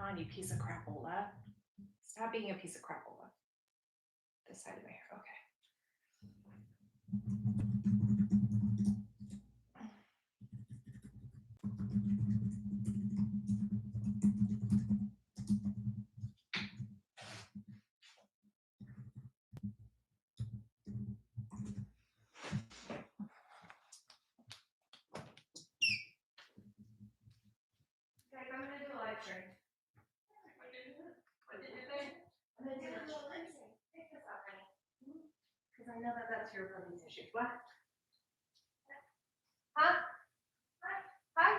on, you piece of crapola. Stop being a piece of crapola. This side of my hair. Okay. Guys, I'm going to do a live stream. What did you say? I'm going to do a live stream. Pick this up, honey. Because I know that that's your rubbing tissue. What? Huh? Hi?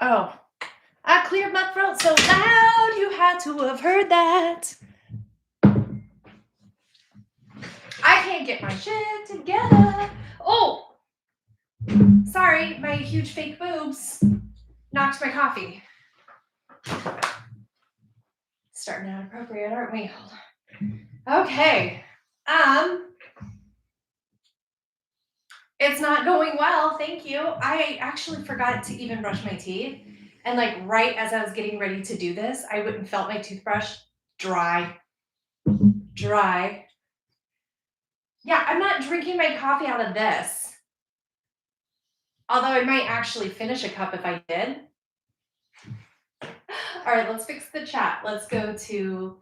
Oh, I cleared my throat so loud you had to have heard that. I can't get my shit together. Oh, sorry, my huge fake boobs knocked my coffee. Starting out appropriate, aren't we? Okay. It's not going well, thank you. I actually forgot to even brush my teeth. And like right as I was getting ready to do this, I went and felt my toothbrush dry. Yeah, I'm not drinking my coffee out of this. Although I might actually finish a cup if I did. All right, let's fix the chat. Let's go to,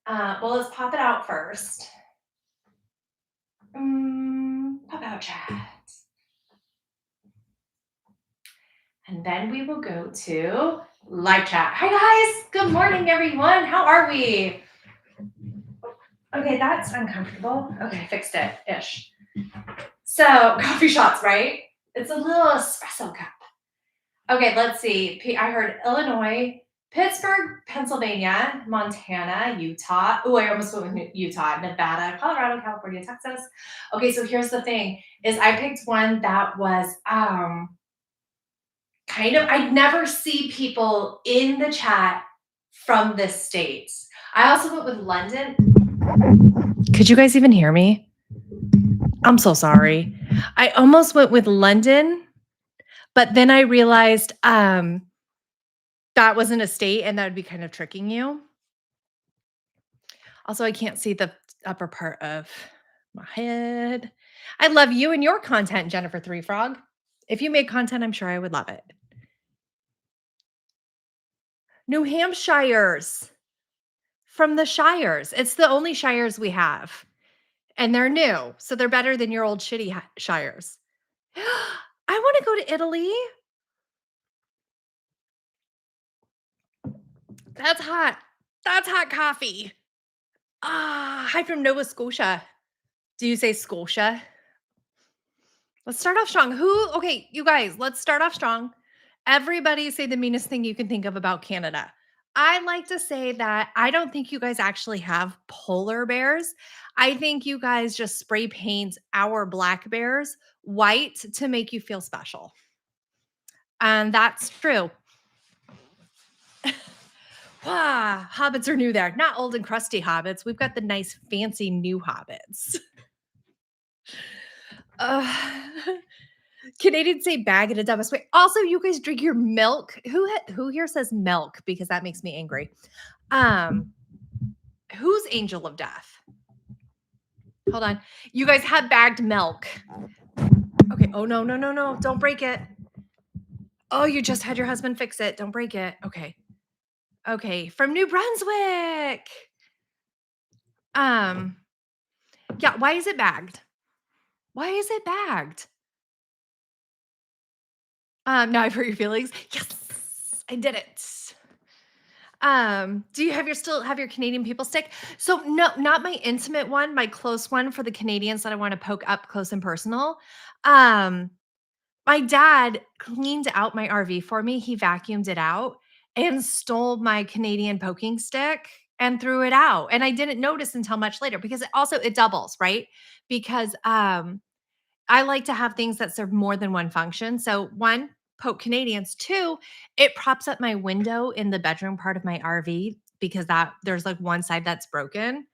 well, let's pop it out first. Pop out chat. And then we will go to live chat. Hi guys, good morning everyone. How are we? Okay, that's uncomfortable. Okay, fixed it-ish. So coffee shots, right? It's a little espresso cup. Okay, let's see. I heard Illinois, Pittsburgh, Pennsylvania, Montana, Utah. Oh, I almost went with Utah, Nevada, Colorado, California, Texas. Okay, so here's the thing, is I picked one that was kind of, I never see people in the chat from this state. I also went with London. Could you guys even hear me? I'm so sorry. I almost went with London, but then I realized that wasn't a state and that would be kind of tricking you. Also, I can't see the upper part of my head. I love you and your content, Jennifer Three Frog. If you make content, I'm sure I would love it. New Hampshires. From the Shires. It's the only Shires we have. And they're new. So they're better than your old shitty Shires. I want to go to Italy. That's hot. That's hot coffee. Hi from Nova Scotia. Do you say Scotia? Let's start off strong. Okay, you guys, let's start off strong. Everybody say the meanest thing you can think of about Canada. I like to say that I don't think you guys actually have polar bears. I think you guys just spray paint our black bears white to make you feel special. And that's true. Hobbits are new there. Not old and crusty hobbits. We've got the nice, fancy new hobbits. Canadians say bag in a dumbest way. Also, you guys drink your milk. Who here says milk? Because that makes me angry. Who's Angel of Death? Hold on. You guys have bagged milk. Okay. Oh, no. Don't break it. Oh, you just had your husband fix it. Don't break it. Okay. Okay. From New Brunswick. Yeah, why is it bagged? Why is it bagged? Now I've hurt your feelings. Yes, I did it. Do you have your still have your Canadian people stick? So no, not my intimate one, my close one for the Canadians that I want to poke up close and personal. Um, my dad cleaned out my RV for me. He vacuumed it out and stole my Canadian poking stick and threw it out. And I didn't notice until much later because it doubles, right? Because I like to have things that serve more than one function. So, one, poke Canadians. Two, it props up my window in the bedroom part of my RV because that there's like one side that's broken.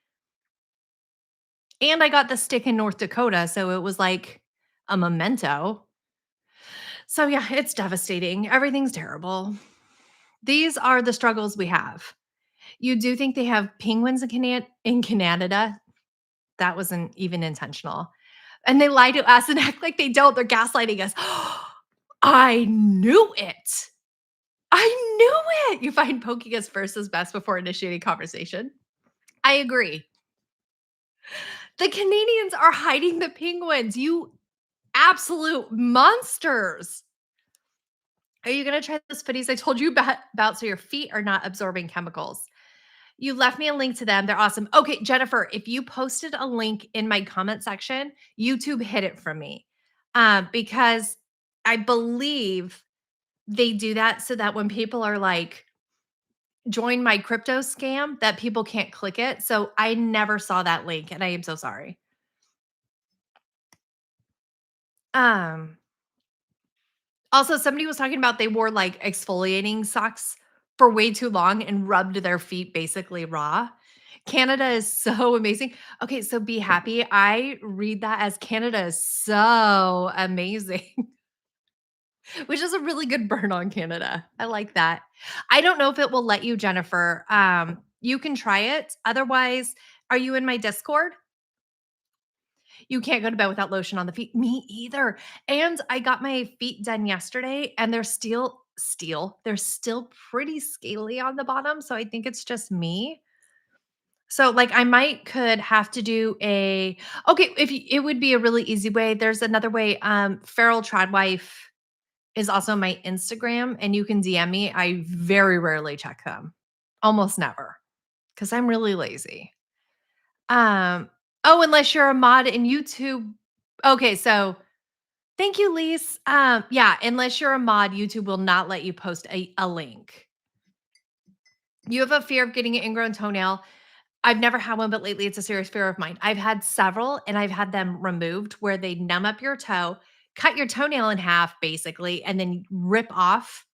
And I got the stick in North Dakota, so it was like a memento. So yeah, it's devastating. Everything's terrible. These are the struggles we have. You do think they have penguins in Canada? That wasn't even intentional. And they lie to us and act like they don't. They're gaslighting us. I knew it. I knew it. You find poking us first is best before initiating conversation. I agree. The Canadians are hiding the penguins. You absolute monsters. Are you going to try those footies I told you about so your feet are not absorbing chemicals? You left me a link to them. They're awesome. Okay, Jennifer, if you posted a link in my comment section, YouTube hid it from me because I believe they do that so that when people are like, join my crypto scam, that people can't click it. So I never saw that link and I am so sorry. Um, Also, somebody was talking about they wore like exfoliating socks for way too long and rubbed their feet basically raw. Canada is so amazing. Okay, so be happy. I read that as Canada is so amazing, which is a really good burn on Canada. I like that. I don't know if it will let you, Jennifer. You can try it. Otherwise, are you in my Discord? You can't go to bed without lotion on the feet. Me either. And I got my feet done yesterday and they're still pretty scaly on the bottom, so I think it's just me. So, like, I might could have to do a okay, if you it would be a really easy way. There's another way. Feral Tradwife is also my Instagram, and you can DM me. I very rarely check them. Almost never, because I'm really lazy. Oh, unless you're a mod in YouTube. Okay, so thank you, Lise. Yeah, unless you're a mod, YouTube will not let you post a link. You have a fear of getting an ingrown toenail. I've never had one, but lately it's a serious fear of mine. I've had several and I've had them removed where they numb up your toe, cut your toenail in half, basically, and then rip off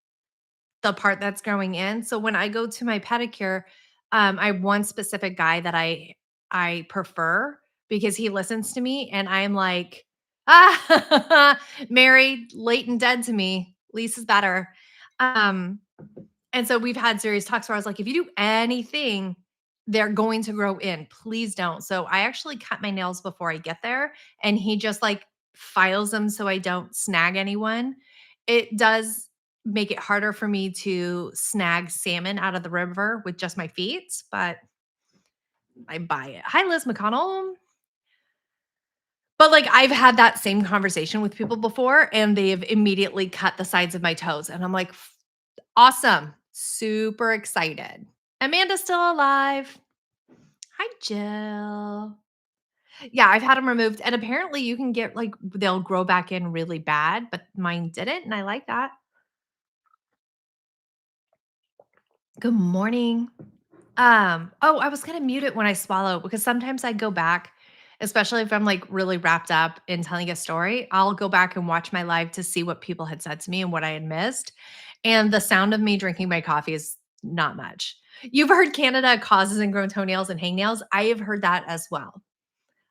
the part that's growing in. So when I go to my pedicure, I have one specific guy that I prefer because he listens to me and I'm like, ah, married, late and dead to me. Lisa's better. Um, and so we've had serious talks where I was like, if you do anything, they're going to grow in. Please don't. So I actually cut my nails before I get there and he just like files them so I don't snag anyone. It does make it harder for me to snag salmon out of the river with just my feet, but I buy it. Hi, Liz McConnell. But like I've had that same conversation with people before and they've immediately cut the sides of my toes. And I'm like, awesome. Super excited. Amanda's still alive. Hi, Jill. Yeah, I've had them removed. And apparently you can get like, they'll grow back in really bad, but mine didn't. And I like that. Good morning. Oh, I was gonna mute it when I swallow because sometimes I go back, especially if I'm like really wrapped up in telling a story, I'll go back and watch my live to see what people had said to me and what I had missed. And the sound of me drinking my coffee is not much. You've heard Canada causes ingrown toenails and hangnails. I have heard that as well.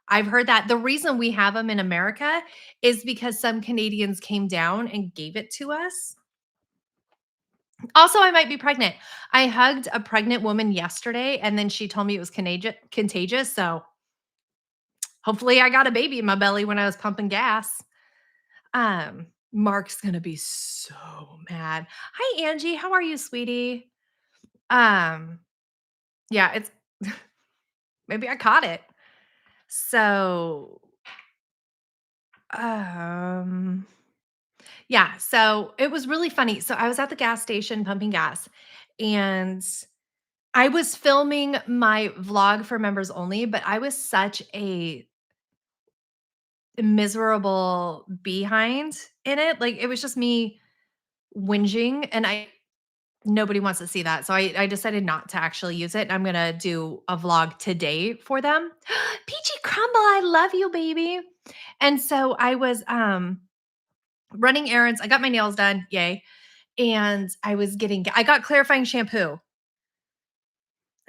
I've heard that the reason we have them in America is because some Canadians came down and gave it to us. Also, I might be pregnant. I hugged a pregnant woman yesterday and then she told me it was contagious. So hopefully I got a baby in my belly when I was pumping gas. Mark's gonna be so mad. Hi, Angie. How are you, sweetie? Um, yeah, it's maybe I caught it. So, um, yeah, so it was really funny. So I was at the gas station pumping gas, and I was filming my vlog for members only, but I was such a miserable behind in it. Like, it was just me whinging, and I nobody wants to see that. So I decided not to actually use it. I'm gonna do a vlog today for them. Peachy Crumble, I love you, baby. And so I was running errands. I got my nails done, yay. And I got clarifying shampoo.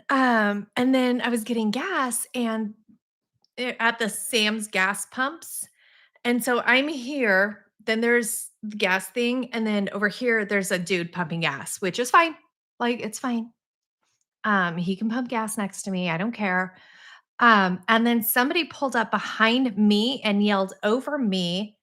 And then I was getting gas and at the Sam's gas pumps. And so I'm here, then there's the gas thing, and then over here there's a dude pumping gas, which is fine. Like, it's fine. He can pump gas next to me. I don't care. And then somebody pulled up behind me and yelled over me,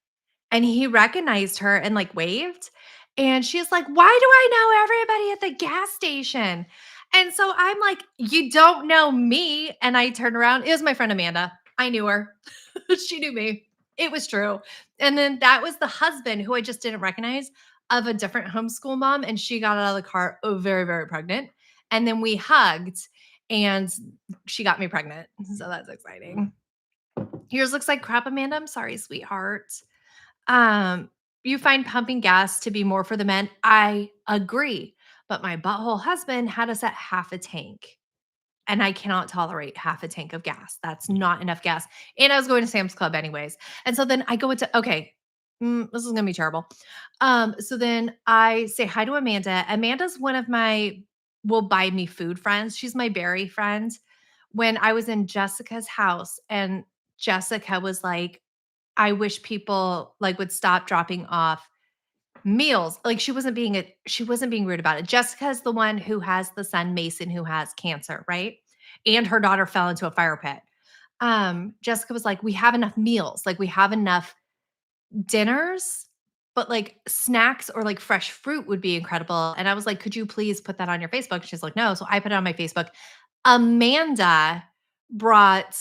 and he recognized her and like waved. And she's like, "Why do I know everybody at the gas station?" And so I'm like, "You don't know me." And I turned around. It was my friend Amanda. I knew her. She knew me. It was true. And then that was the husband who I just didn't recognize of a different homeschool mom. And she got out of the car, very, very pregnant. And then we hugged and she got me pregnant. So that's exciting. Yours looks like crap, Amanda. I'm sorry, sweetheart. Um, you find pumping gas to be more for the men. I agree. But my butthole husband had us at half a tank. And I cannot tolerate half a tank of gas. That's not enough gas. And I was going to Sam's Club anyways. And so then I go into, okay, this is gonna be terrible. So then I say hi to Amanda. Amanda's one of my will buy me food friends. She's my berry friend. When I was in Jessica's house, and Jessica was like, I wish people like would stop dropping off meals. Like, she wasn't being rude about it. Jessica's the one who has the son Mason who has cancer, right? And her daughter fell into a fire pit. Jessica was like, "We have enough meals. Like, we have enough dinners, but like snacks or like fresh fruit would be incredible." And I was like, "Could you please put that on your Facebook?" She's like, "No." So I put it on my Facebook. Amanda brought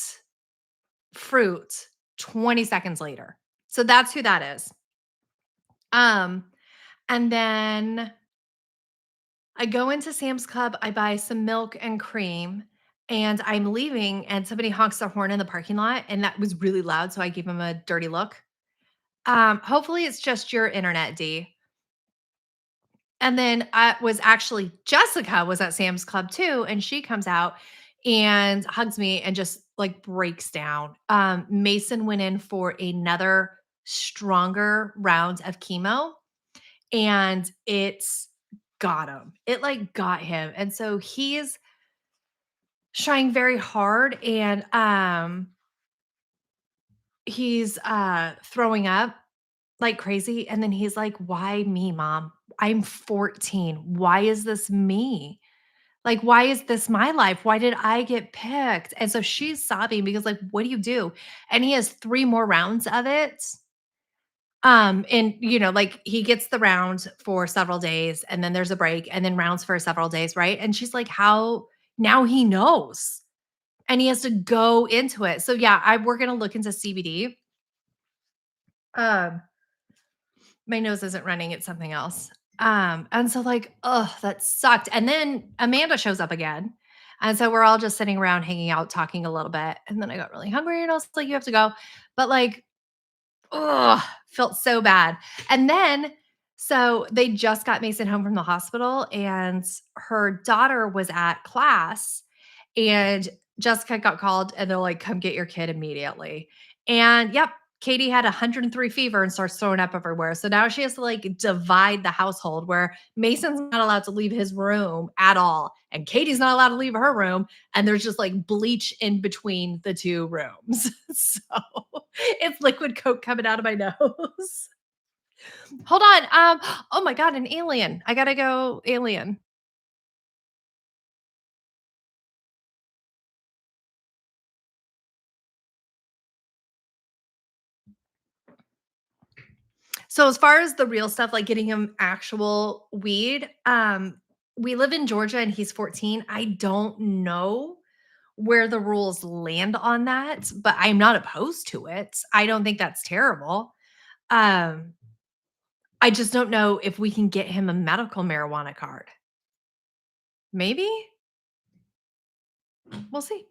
fruit 20 seconds later. So that's who that is. Um, and then I go into Sam's Club, I buy some milk and cream, and I'm leaving, and somebody honks their horn in the parking lot, and that was really loud, so I gave him a dirty look. Hopefully it's just your internet, D. And then I was actually Jessica was at Sam's Club too, and she comes out and hugs me and just like breaks down. Mason went in for another stronger round of chemo, and it's got him. It like got him. And so he's trying very hard, and he's throwing up like crazy. And then he's like, "Why me, mom? I'm 14. Why is this me? Like, why is this my life? Why did I get picked?" And so she's sobbing because like, "What do you do?" And he has 3 more rounds of it. And like he gets the round for several days, and then there's a break, and then rounds for several days, right? And she's like, "How now he knows." And he has to go into it. So yeah, we're gonna look into CBD. Um, my nose isn't running, it's something else. And so like, oh, that sucked. And then Amanda shows up again. And so we're all just sitting around hanging out, talking a little bit. And then I got really hungry and I was like, "You have to go." But like, oh, felt so bad. And then so they just got Mason home from the hospital, and her daughter was at class, and Jessica got called, and they're like, "Come get your kid immediately." And yep, Katie had 103 fever and starts throwing up everywhere. So now she has to like divide the household where Mason's not allowed to leave his room at all. And Katie's not allowed to leave her room. And there's just like bleach in between the two rooms. So it's liquid coke coming out of my nose. Hold on. Oh my God, an alien. I gotta go alien. So as far as the real stuff, like getting him actual weed, we live in Georgia and he's 14. I don't know where the rules land on that, but I'm not opposed to it. I don't think that's terrible. Um, I just don't know if we can get him a medical marijuana card. Maybe? We'll see.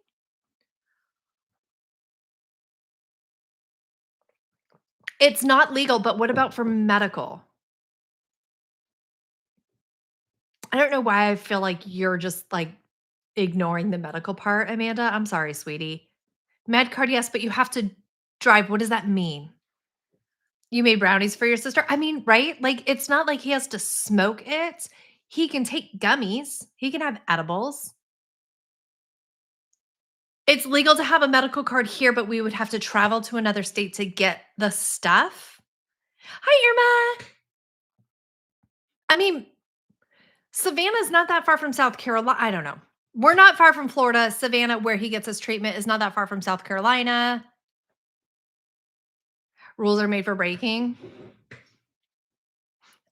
It's not legal, but what about for medical? I don't know why I feel like you're just, like, ignoring the medical part, Amanda. I'm sorry, sweetie. Med card, yes, but you have to drive. What does that mean? You made brownies for your sister? I mean, right? Like, it's not like he has to smoke it. He can take gummies. He can have edibles. It's legal to have a medical card here, but we would have to travel to another state to get the stuff. Hi, Irma. I mean, Savannah's not that far from South Carolina. I don't know. We're not far from Florida. Savannah, where he gets his treatment, is not that far from South Carolina. Rules are made for breaking.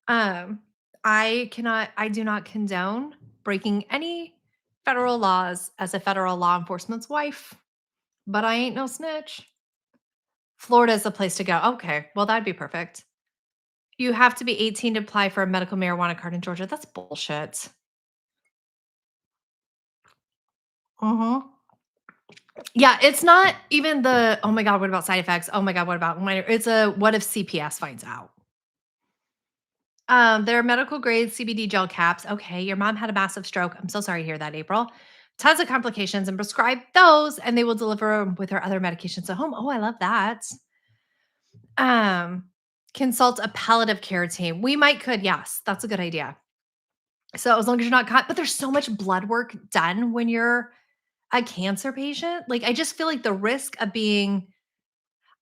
Um, I do not condone breaking any federal laws as a federal law enforcement's wife, but I ain't no snitch. Florida is the place to go. Okay, well, that'd be perfect. You have to be 18 to apply for a medical marijuana card in Georgia. That's bullshit. Mhm. Yeah, it's not even the, "Oh my god, what about side effects? Oh my god, what about minor?" It's a, "What if CPS finds out?" There are medical grade CBD gel caps. Okay, your mom had a massive stroke. I'm so sorry to hear that, April. Tons of complications, and prescribe those, and they will deliver 'em with her other medications at home. Oh, I love that. Um, Consult a palliative care team. We might could, yes, that's a good idea. So as long as you're not caught, but there's so much blood work done when you're a cancer patient. Like, I just feel like the risk of being,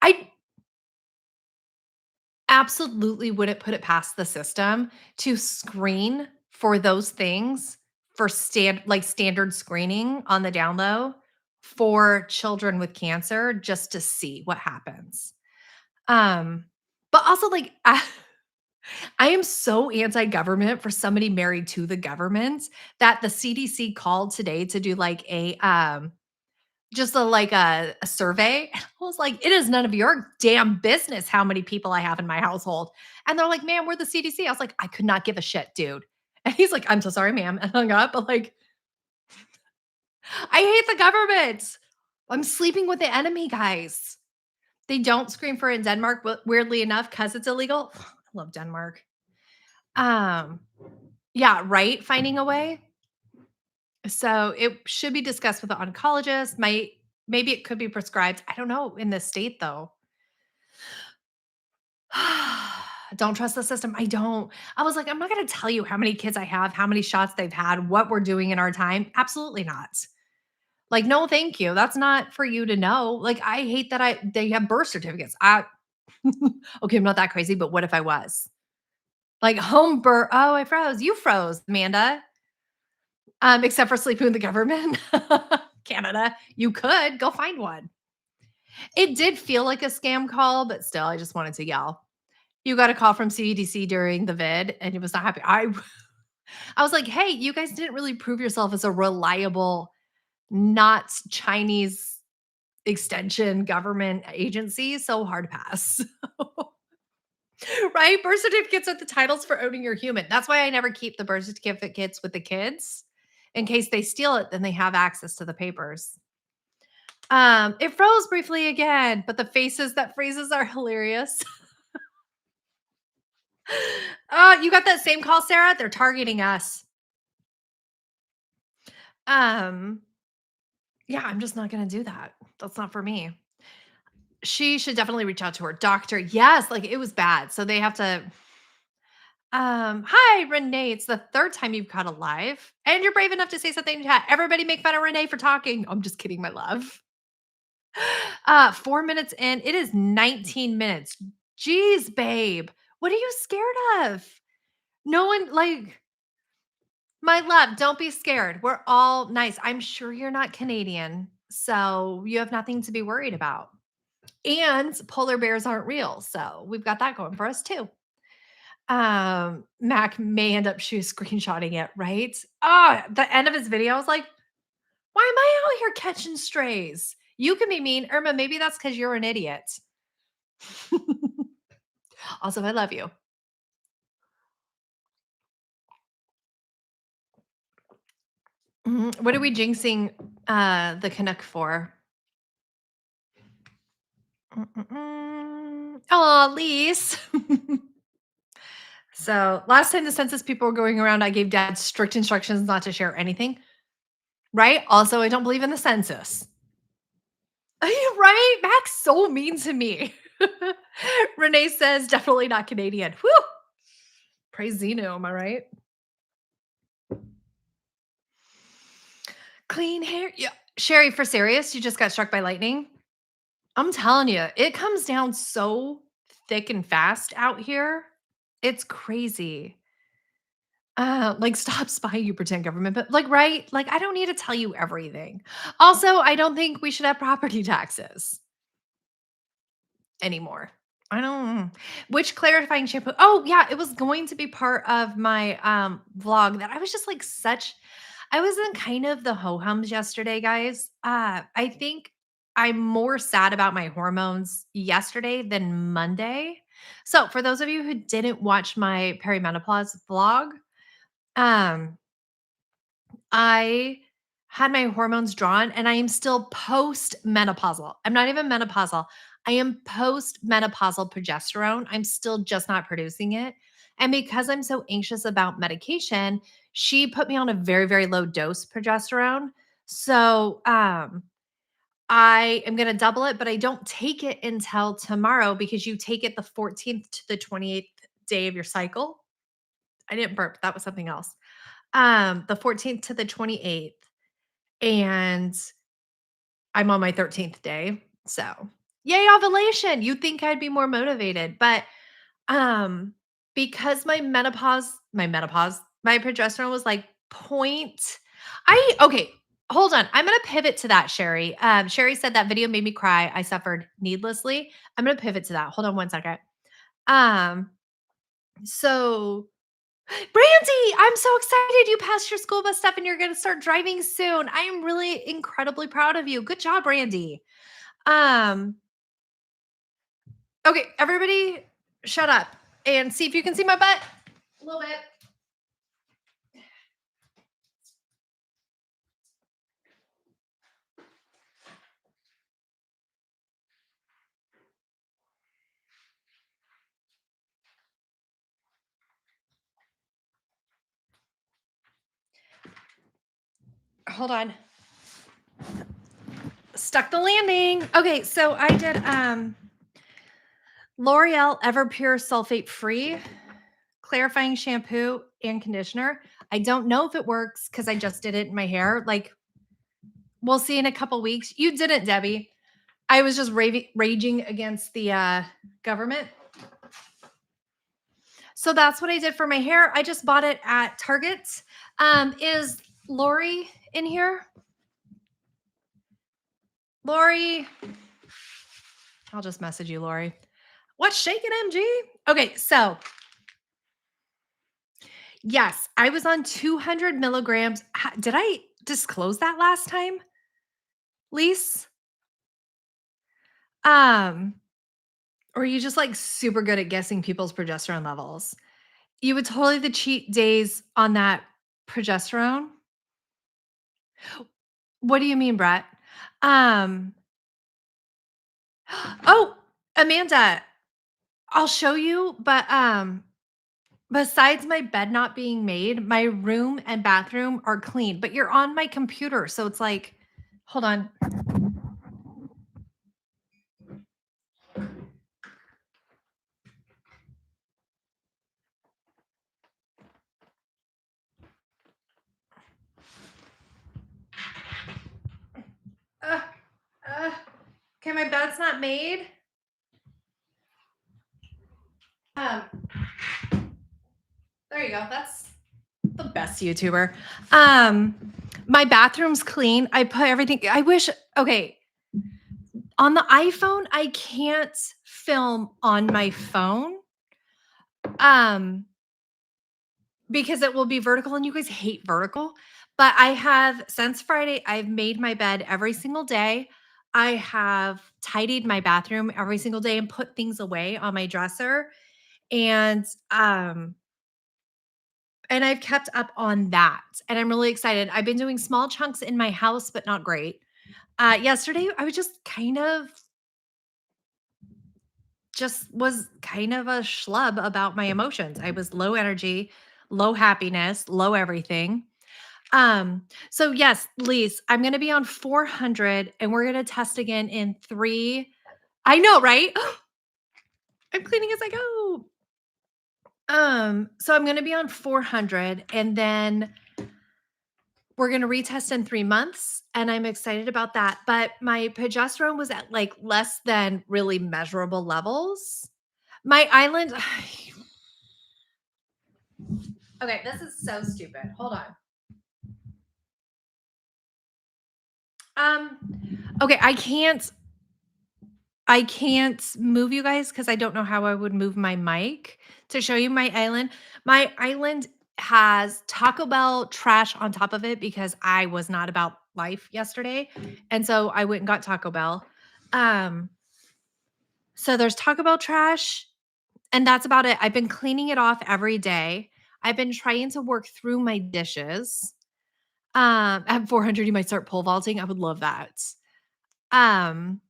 I absolutely wouldn't put it past the system to screen for those things, for standard screening on the down low for children with cancer, just to see what happens. Um, but also, like, I am so anti-government for somebody married to the government that the CDC called today to do like just a survey. I was like, "It is none of your damn business how many people I have in my household." And they're like, "Ma'am, we're the CDC." I was like, "I could not give a shit, dude." And he's like, "I'm so sorry, ma'am," and hung up. But like, I hate the government. I'm sleeping with the enemy, guys. They don't scream for it in Denmark, but weirdly enough, because it's illegal. I love Denmark. Um, yeah, right. Finding a way. So it should be discussed with the oncologist. Maybe it could be prescribed. I don't know in this state though. Don't trust the system. I don't. I was like, I'm not going to tell you how many kids I have, how many shots they've had, what we're doing in our time. Absolutely not. Like, no, thank you. That's not for you to know. Like, I hate that they have birth certificates. Okay, I'm not that crazy, but what if I was? Like home birth. Oh, I froze. You froze, Amanda. Except for sleeping with the government. Canada. You could go find one. It did feel like a scam call, but still, I just wanted to yell. You got a call from CDC during the vid, and it was not happy. I was like, "Hey, you guys didn't really prove yourself as a reliable, not Chinese extension government agency, so hard pass." Right? Birth certificates are the titles for owning your human. That's why I never keep the birth certificates with the kids. In case they steal it, then they have access to the papers. It froze briefly again, but the faces that freezes are hilarious. You got that same call, Sarah? They're targeting us. Um, yeah, I'm just not gonna do that. That's not for me. She should definitely reach out to her doctor. Yes, like it was bad. So they have to. Hi, Renee. It's the third time you've caught alive, and you're brave enough to say something in chat. Everybody make fun of Renee for talking. I'm just kidding, my love. 4 minutes in. It is 19 minutes. Jeez, babe. What are you scared of? No one like my love, don't be scared. We're all nice. I'm sure you're not Canadian, so you have nothing to be worried about. And polar bears aren't real, so we've got that going for us too. Mac may end up screenshotting it, right? The end of his video, I was like, Why am I out here catching strays? You can be mean. Irma, maybe that's because you're an idiot. Also, I love you. What are we jinxing the Canuck for? Oh, Lise. So last time the census people were going around, I gave dad strict instructions not to share anything. Right? Also, I don't believe in the census. Right? Mac's so mean to me. Renee says definitely not Canadian. Whew. Praise Zeno, am I right? Clean hair. Yeah. Sherry, for serious, you just got struck by lightning? I'm telling you, it comes down so thick and fast out here. It's crazy. Like, stop spying, you pretend government, but like, right? Like, I don't need to tell you everything. Also, I don't think we should have property taxes anymore. I don't. Which clarifying shampoo? Oh, yeah, it was going to be part of my vlog that I was just like I was in kind of the ho-hums yesterday, guys. I think I'm more sad about my hormones yesterday than Monday. So, for those of you who didn't watch my perimenopause vlog, um I had my hormones drawn and I am still post-menopausal. I'm not even menopausal. I am post-menopausal progesterone. I'm still just not producing it. And because I'm so anxious about medication, she put me on a very, very low dose progesterone. So, I am going to double it, but I don't take it until tomorrow because you take it the 14th to the 28th day of your cycle. I didn't burp. That was something else. The 14th to the 28th, and I'm on my 13th day. So, yay ovulation. You'd think I'd be more motivated, but um because my progesterone was like point I okay, hold on. I'm going to pivot to that, Sherry. Sherry said that video made me cry. I suffered needlessly. I'm going to pivot to that. Hold on one second. Um so Brandy, I'm so excited you passed your school bus stuff and you're going to start driving soon. I am really incredibly proud of you. Good job, Brandy. Um, okay, everybody shut up and see if you can see my butt a little bit. Hold on. Stuck the landing. Okay, so I did L'Oreal Everpure Sulfate Free clarifying shampoo and conditioner. I don't know if it works because I just did it in my hair. Like, we'll see in a couple weeks. You didn't, Debbie. I was just raging against the government. So that's what I did for my hair. I just bought it at Target. Is Lori in here? Lori, I'll just message you, Lori. What's shaking, MG? Okay, so yes, I was on 200 milligrams. Did I disclose that last time, Lise? Or are you just like super good at guessing people's progesterone levels? You would totally the cheat days on that progesterone. What do you mean, Brett? Um, oh, Amanda, I'll show you, but besides my bed not being made, my room and bathroom are clean, but you're on my computer, so it's like, hold on. Uh, okay, my bed's not made. Um, there you go. That's the best YouTuber. My bathroom's clean. I put everything. I wish. Okay, on the iPhone, I can't film on my phone. Because it will be vertical, and you guys hate vertical. But I have since Friday, I've made my bed every single day. I have tidied my bathroom every single day and put things away on my dresser. And and I've kept up on that. And I'm really excited. I've been doing small chunks in my house, but not great. Yesterday, I was was kind of a schlub about my emotions. I was low energy, low happiness, low everything. So yes, Lise, I'm gonna be on 400 and we're gonna test again in 3. I know, right? I'm cleaning as I go. So I'm gonna be on 400 and then we're gonna retest in 3 months, and I'm excited about that. But my progesterone was at like less than really measurable levels. My island Okay, this is so stupid. Hold on. Um, okay, I can't move you guys because I don't know how I would move my mic to show you my island. My island has Taco Bell trash on top of it because I was not about life yesterday. And so I went and got Taco Bell. Um, so there's Taco Bell trash, and that's about it. I've been cleaning it off every day. I've been trying to work through my dishes. At 400, you might start pole vaulting. I would love that. Um,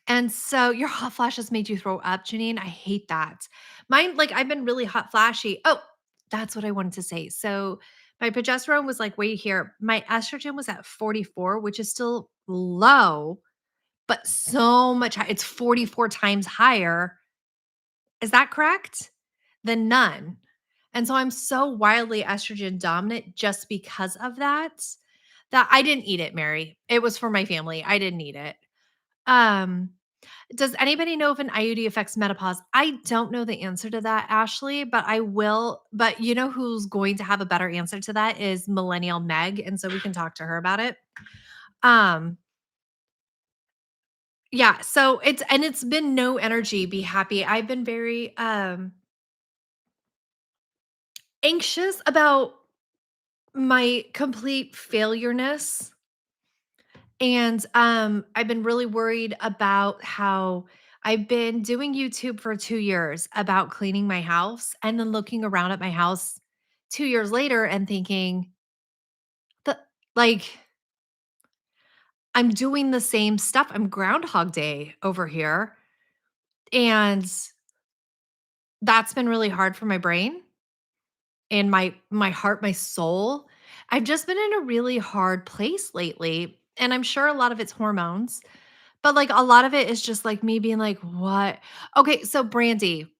And so your hot flashes made you throw up, Janine. I hate that. Mine, like, I've been really hot flashy. Oh, that's what I wanted to say. So my progesterone was like way here. My estrogen was at 44, which is still low, but so much it's 44 times higher. Is that correct? Than none. And so I'm so wildly estrogen dominant just because of that, that I didn't eat it, Mary. It was for my family. I didn't eat it. Um, does anybody know if an IUD affects menopause? I don't know the answer to that, Ashley, but I will. But you know who's going to have a better answer to that is Millennial Meg. And so we can talk to her about it. Um, yeah, so it's been no energy, be happy. I've been very anxious about my complete failureness. And I've been really worried about how I've been doing YouTube for 2 years about cleaning my house and then looking around at my house 2 years later and thinking that like I'm doing the same stuff. I'm Groundhog Day over here. And that's been really hard for my brain and my heart, my soul. I've just been in a really hard place lately. And I'm sure a lot of it's hormones. But, like, a lot of it is just, like, me being like, "What?" Okay, so Brandy,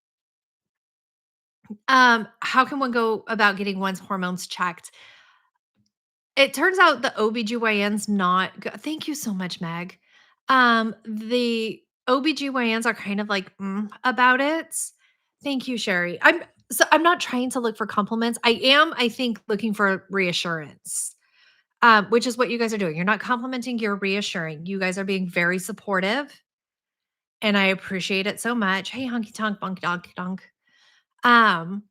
how can one go about getting one's hormones checked? It turns out the OBGYN's not go thank you so much, Meg. The OBGYNs are kind of like, about it. Thank you, Sherry. I'm not trying to look for compliments. I think, looking for reassurance, which is what you guys are doing. You're not complimenting, you're reassuring. You guys are being very supportive. And I appreciate it so much. Hey, honky tonk, bonk donk donk. Um,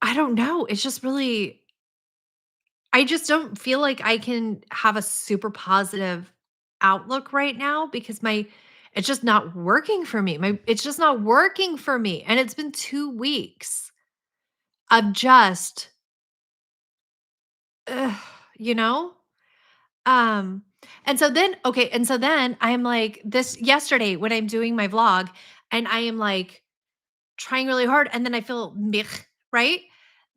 I don't know. It's just really I just don't feel like I can have a super positive outlook right now because my it's just not working for me. It's just not working for me. And it's been 2 weeks of just ugh, you know? Um, and so then okay, and so then I'm like this yesterday when I'm doing my vlog and I am like trying really hard and then I feel meh, right?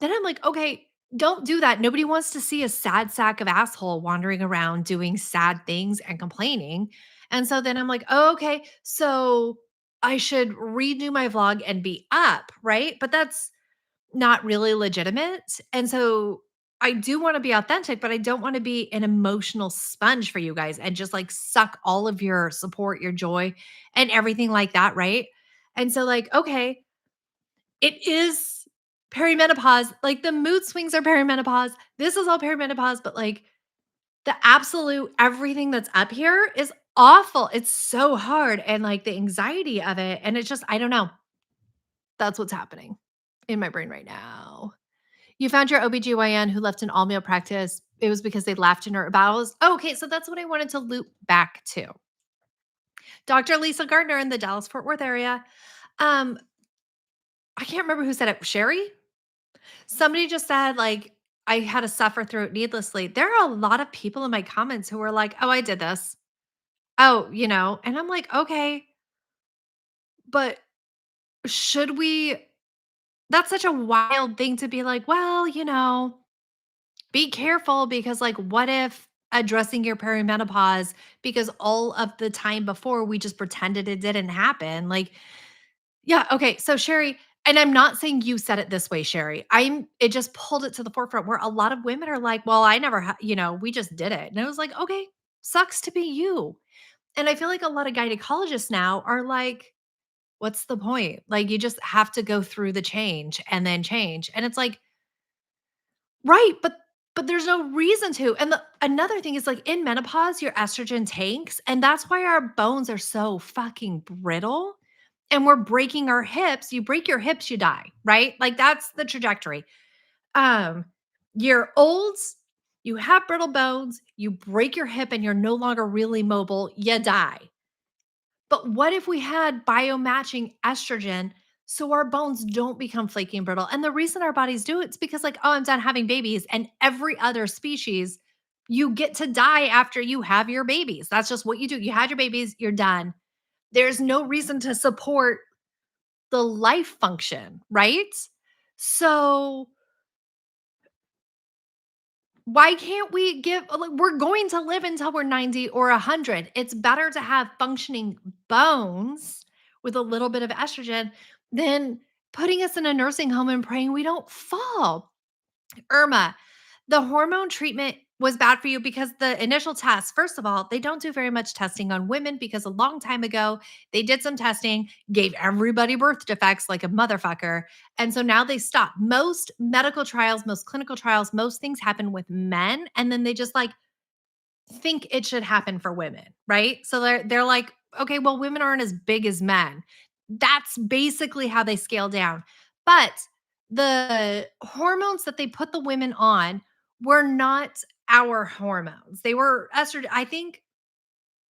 Then I'm like, okay, don't do that. Nobody wants to see a sad sack of asshole wandering around doing sad things and complaining. And so then I'm like, oh, okay, so I should redo my vlog and be up, right? But that's not really legitimate. And so I do want to be authentic, but I don't want to be an emotional sponge for you guys and just like suck all of your support, your joy, and everything like that, right? And so, like, okay, it is perimenopause, like, the mood swings are perimenopause, this is all perimenopause, but, like, the absolute everything that's up here is awful, it's so hard, and, like, the anxiety of it, and it's just I don't know. That's what's happening in my brain right now. You found your OBGYN who left an all-male practice. It was because they laughed in her bowels. Oh, okay, so that's what I wanted to loop back to. Dr. Lisa Gardner in the Dallas-Fort Worth area. Um, I can't remember who said it. Sherry? Somebody just said, like, I had to suffer through it needlessly. There are a lot of people in my comments who were like, "Oh, I did this. Oh," and I'm like, "Okay, but should we?" That's such a wild thing to be like, "Well, be careful because, like, what if addressing your perimenopause because all of the time before we just pretended it didn't happen?" Like, yeah, okay. So Sherry, and I'm not saying you said it this way, Sherry. It just pulled it to the forefront where a lot of women are like, "Well, I never, we just did it." And I was like, "Okay, sucks to be you." And I feel like a lot of gynecologists now are like, "What's the point? Like, you just have to go through the change and then change." And it's like, right, but there's no reason to. And another thing is like in menopause, your estrogen tanks, and that's why our bones are so fucking brittle and we're breaking our hips. You break your hips, you die, right? Like that's the trajectory. Um, you're old, you have brittle bones, you break your hip and you're no longer really mobile, you die. But what if we had biomatching estrogen so our bones don't become flaky and brittle? And the reason our bodies do it's because, like, oh, I'm done having babies. And every other species, you get to die after you have your babies. That's just what you do. You had your babies, you're done. There's no reason to support the life function, right? So why can't we give like we're going to live until we're 90 or 100. It's better to have functioning bones with a little bit of estrogen than putting us in a nursing home and praying we don't fall. Irma, the hormone treatment was bad for you because the initial tests, first of all, they don't do very much testing on women because a long time ago, they did some testing, gave everybody birth defects like a motherfucker. And so now they stop. Most medical trials, most clinical trials, most things happen with men. And then they just like think it should happen for women, right? So they're like, okay, well, women aren't as big as men. That's basically how they scale down. But the hormones that they put the women on were not our hormones. They were estrogen. I think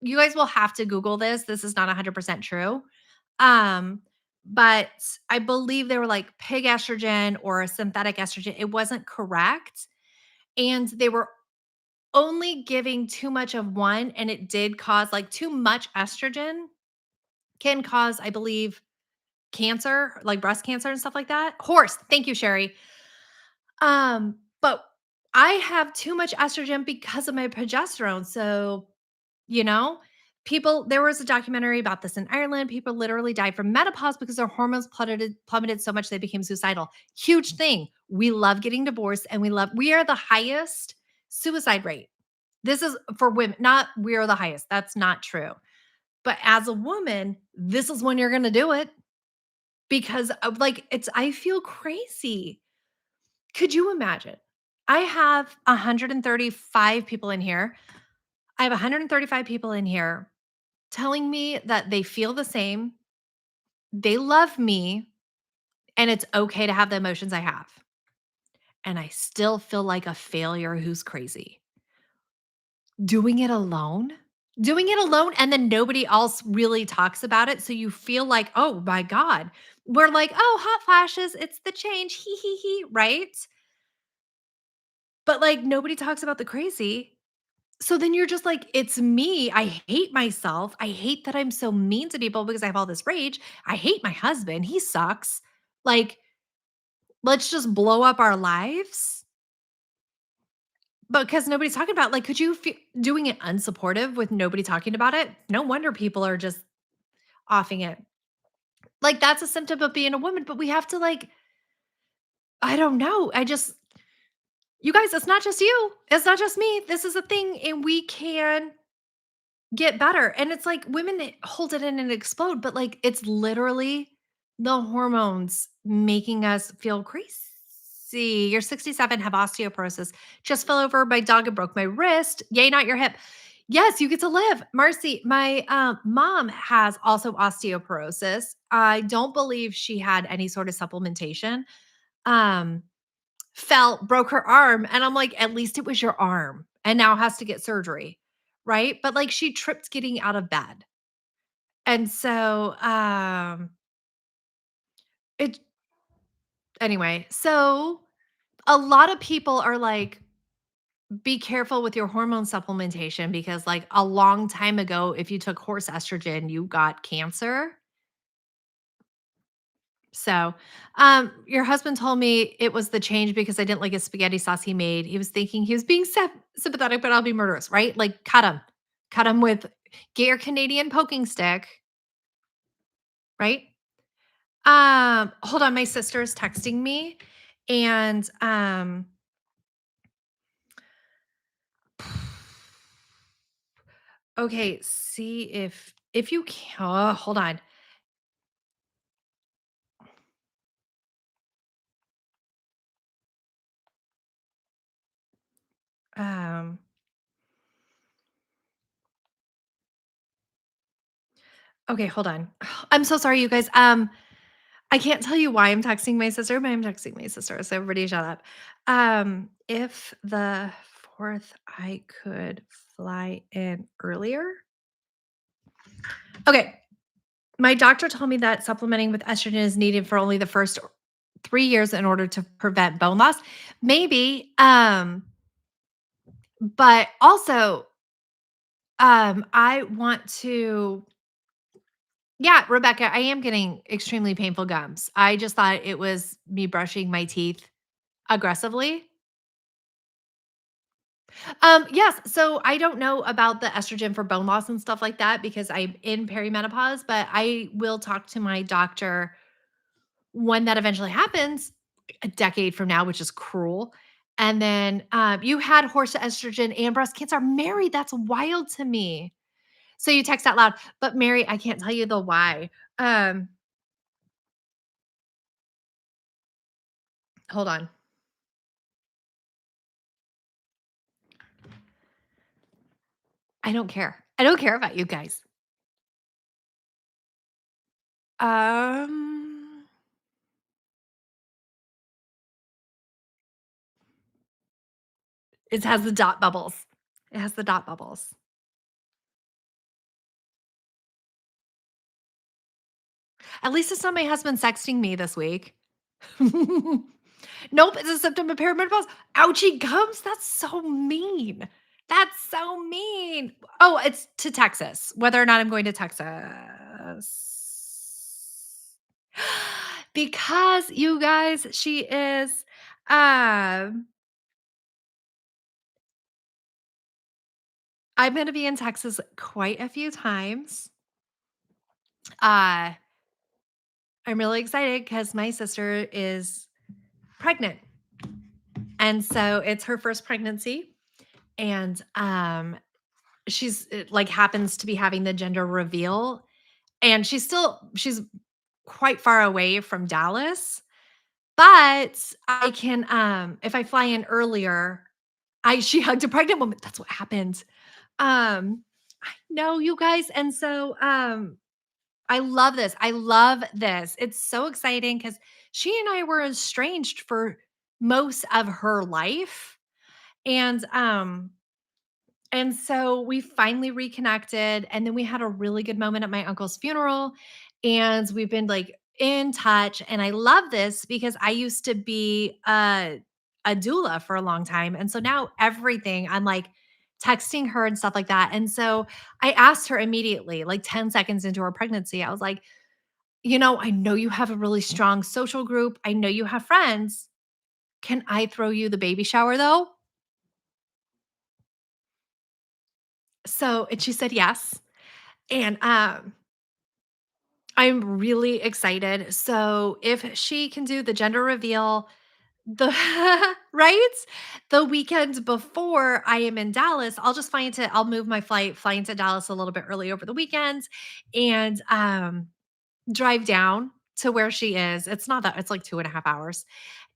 you guys will have to Google this. This is not 100% true. Um, but I believe they were like pig estrogen or a synthetic estrogen. It wasn't correct. And they were only giving too much of one, and it did cause like too much estrogen can cause, I believe, cancer, like breast cancer and stuff like that. Horse. Thank you, Sherry. But I have too much estrogen because of my progesterone. So, you know, people there was a documentary about this in Ireland. People literally died from menopause because their hormones plummeted so much they became suicidal. Huge thing. We love getting divorced and we are the highest suicide rate. This is for women, not we are the highest. That's not true. But as a woman, this is when you're going to do it because of like I feel crazy. Could you imagine? I have 135 people in here. I have 135 people in here telling me that they feel the same, they love me, and it's okay to have the emotions I have. And I still feel like a failure who's crazy. Doing it alone? Doing it alone and then nobody else really talks about it, so you feel like, "Oh my god." We're like, "Oh, hot flashes, it's the change, he, he," right? But, like, nobody talks about the crazy. So then you're just like, "It's me, I hate myself, I hate that I'm so mean to people because I have all this rage, I hate my husband, he sucks." Like, let's just blow up our lives? Because nobody's talking about like, could you doing it unsupportive with nobody talking about it? No wonder people are just offing it. Like, that's a symptom of being a woman, but we have to, like I don't know. You guys, it's not just you. It's not just me. This is a thing, and we can get better. And it's like women hold it in and explode, but, like, it's literally the hormones making us feel crazy. You're 67, have osteoporosis. Just fell over my dog and broke my wrist. Yay, not your hip. Yes, you get to live. Marcy, my mom has also osteoporosis. I don't believe she had any sort of supplementation. Um, fell, broke her arm, and I'm like, "At least it was your arm, and now has to get surgery." Right? But, like, she tripped getting out of bed. And so, it anyway, so a lot of people are like, "Be careful with your hormone supplementation because, like, a long time ago, if you took horse estrogen, you got cancer." So, your husband told me it was the change because I didn't like his spaghetti sauce he made. He was thinking he was being sympathetic, but I'll be murderous, right? Like, cut him with get your Canadian poking stick, right? Hold on, my sister is texting me, and okay, see if you can. Oh, hold on. Um, okay, hold on. I'm so sorry, you guys. I can't tell you why I'm texting my sister, but I'm texting my sister, so everybody shut up. If the 4th I could fly in earlier. Okay, my doctor told me that supplementing with estrogen is needed for only the first 3 years in order to prevent bone loss. Maybe, but also, I want to yeah, Rebecca, I am getting extremely painful gums. I just thought it was me brushing my teeth aggressively. Yes. So I don't know about the estrogen for bone loss and stuff like that because I'm in perimenopause, but I will talk to my doctor when that eventually happens, a decade from now, which is cruel. And then you had horse estrogen and breast cancer married. That's wild to me. So you text out loud, but Mary, I can't tell you the why. Um, hold on. I don't care. I don't care about you guys. Um, it has the dot bubbles. It has the dot bubbles. At least it's not my husband sexting me this week. Nope, it's a symptom of perimenopause. Ouchie gums? That's so mean. That's so mean. Oh, it's to Texas, whether or not I'm going to Texas. Because you guys, she is um I'm gonna be in Texas quite a few times. Uh I'm really excited because my sister is pregnant. And so it's her first pregnancy. And she's like happens to be having the gender reveal. And she's quite far away from Dallas, but I can if I fly in earlier, I she hugged a pregnant woman. That's what happened. I know you guys. And so I love this. I love this. It's so exciting because she and I were estranged for most of her life. And so we finally reconnected, and then we had a really good moment at my uncle's funeral, and we've been, like, in touch, and I love this because I used to be a doula for a long time, and so now everything I'm, like, texting her and stuff like that, and so I asked her immediately, like, 10 seconds into her pregnancy, I was like, "You know, I know you have a really strong social group, I know you have friends. Can I throw you the baby shower, though?" So and she said yes, and, I'm really excited. So if she can do the gender reveal the right? The weekend before I am in Dallas, I'll move my flight, fly into Dallas a little bit early over the weekend and drive down to where she is. It's not that it's like 2.5 hours.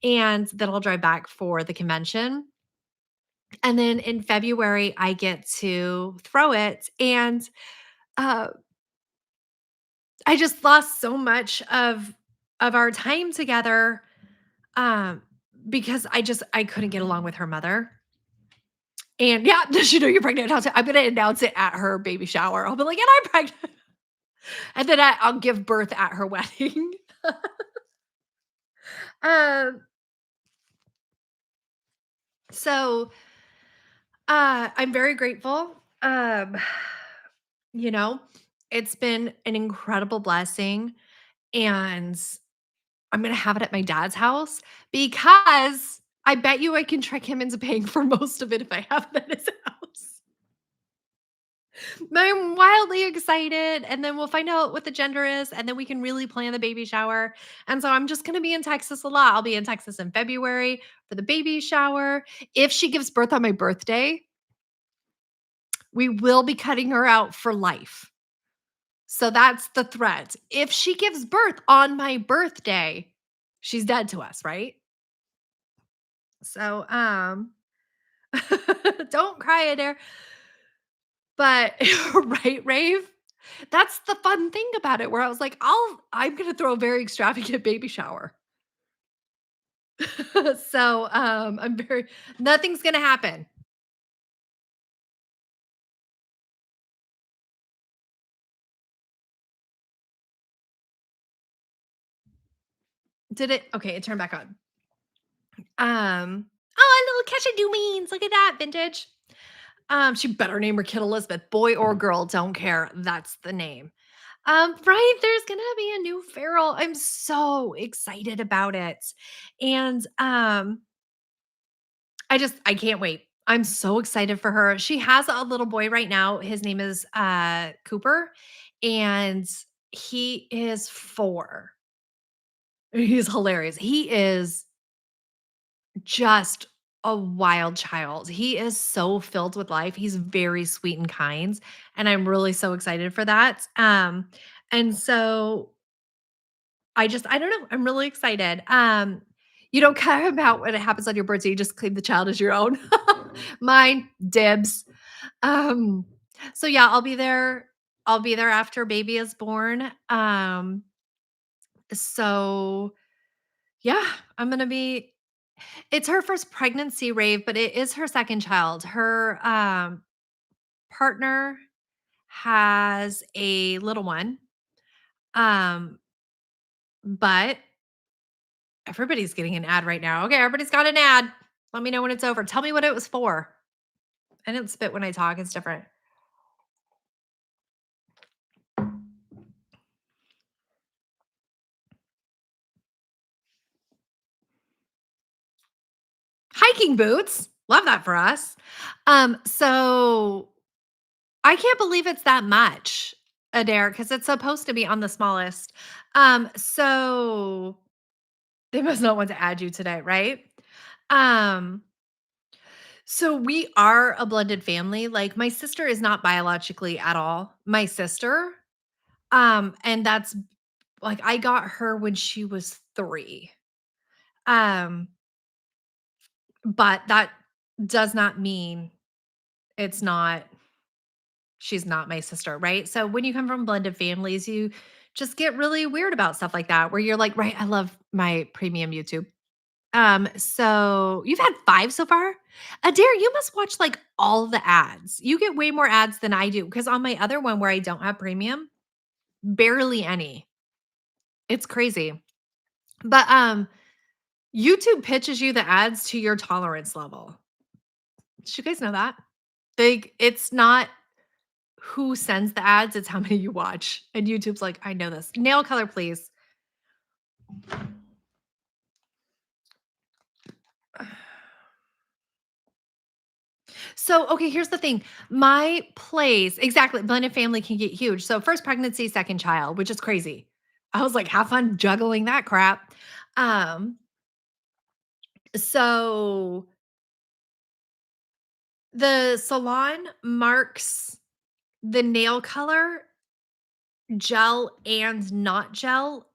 And then I'll drive back for the convention. And then in February, I get to throw it. And uh I just lost so much of our time together, um, because I couldn't get along with her mother. And yeah, does she know you're pregnant? I'm gonna announce it at her baby shower. I'll be like, "And I'm pregnant." And then I'll give birth at her wedding. Um, so, I'm very grateful. You know, it's been an incredible blessing, and I'm gonna have it at my dad's house because I bet you I can trick him into paying for most of it if I have it at his house. But I'm wildly excited, and then we'll find out what the gender is, and then we can really plan the baby shower. And so I'm just gonna be in Texas a lot. I'll be in Texas in February for the baby shower. If she gives birth on my birthday, we will be cutting her out for life. So that's the threat. If she gives birth on my birthday, she's dead to us, right? So, don't cry, Adair. But right, Rave? That's the fun thing about it, where I was like, I'm gonna throw a very extravagant baby shower. So, I'm very nothing's gonna happen. Did it okay, it turned back on. Oh, a little catch of doings. Look at that, vintage. She better name her kid Elizabeth. Boy or girl, don't care. That's the name. Right, there's gonna be a new feral. I'm so excited about it. And I can't wait. I'm so excited for her. She has a little boy right now. His name is Cooper, and he is 4. He's hilarious. He is just a wild child. He is so filled with life. He's very sweet and kind, and I'm really so excited for that. And so I don't know, I'm really excited. You don't care about when it happens on your birthday, you just claim the child as your own. Mine, dibs. Um, so yeah, I'll be there after baby is born. So yeah, I'm gonna be it's her first pregnancy, Rave, but it is her second child. Her partner has a little one. Um, but everybody's getting an ad right now. Okay, everybody's got an ad. Let me know when it's over. Tell me what it was for. I didn't spit when I talk. It's different. Hiking boots. Love that for us. So I can't believe it's that much, Adair, because it's supposed to be on the smallest. So they must not want to add you today, right? Um, so we are a blended family. Like my sister is not biologically at all my sister. And that's like I got her when she was 3. Um, but that does not mean it's not she's not my sister, right? So when you come from blended families, you just get really weird about stuff like that where you're like, "Right, I love my premium YouTube." So you've had 5 so far? Adair, you must watch like all the ads. You get way more ads than I do because on my other one where I don't have premium, barely any. It's crazy. But YouTube pitches you the ads to your tolerance level. Did you guys know that? It's not who sends the ads, it's how many you watch. And YouTube's like, I know this. Nail color, please. So, okay, here's the thing. My place, exactly, blended family can get huge. So, first pregnancy, second child, which is crazy. I was like, have fun juggling that crap. Um, so the salon marks the nail color, gel and not gel,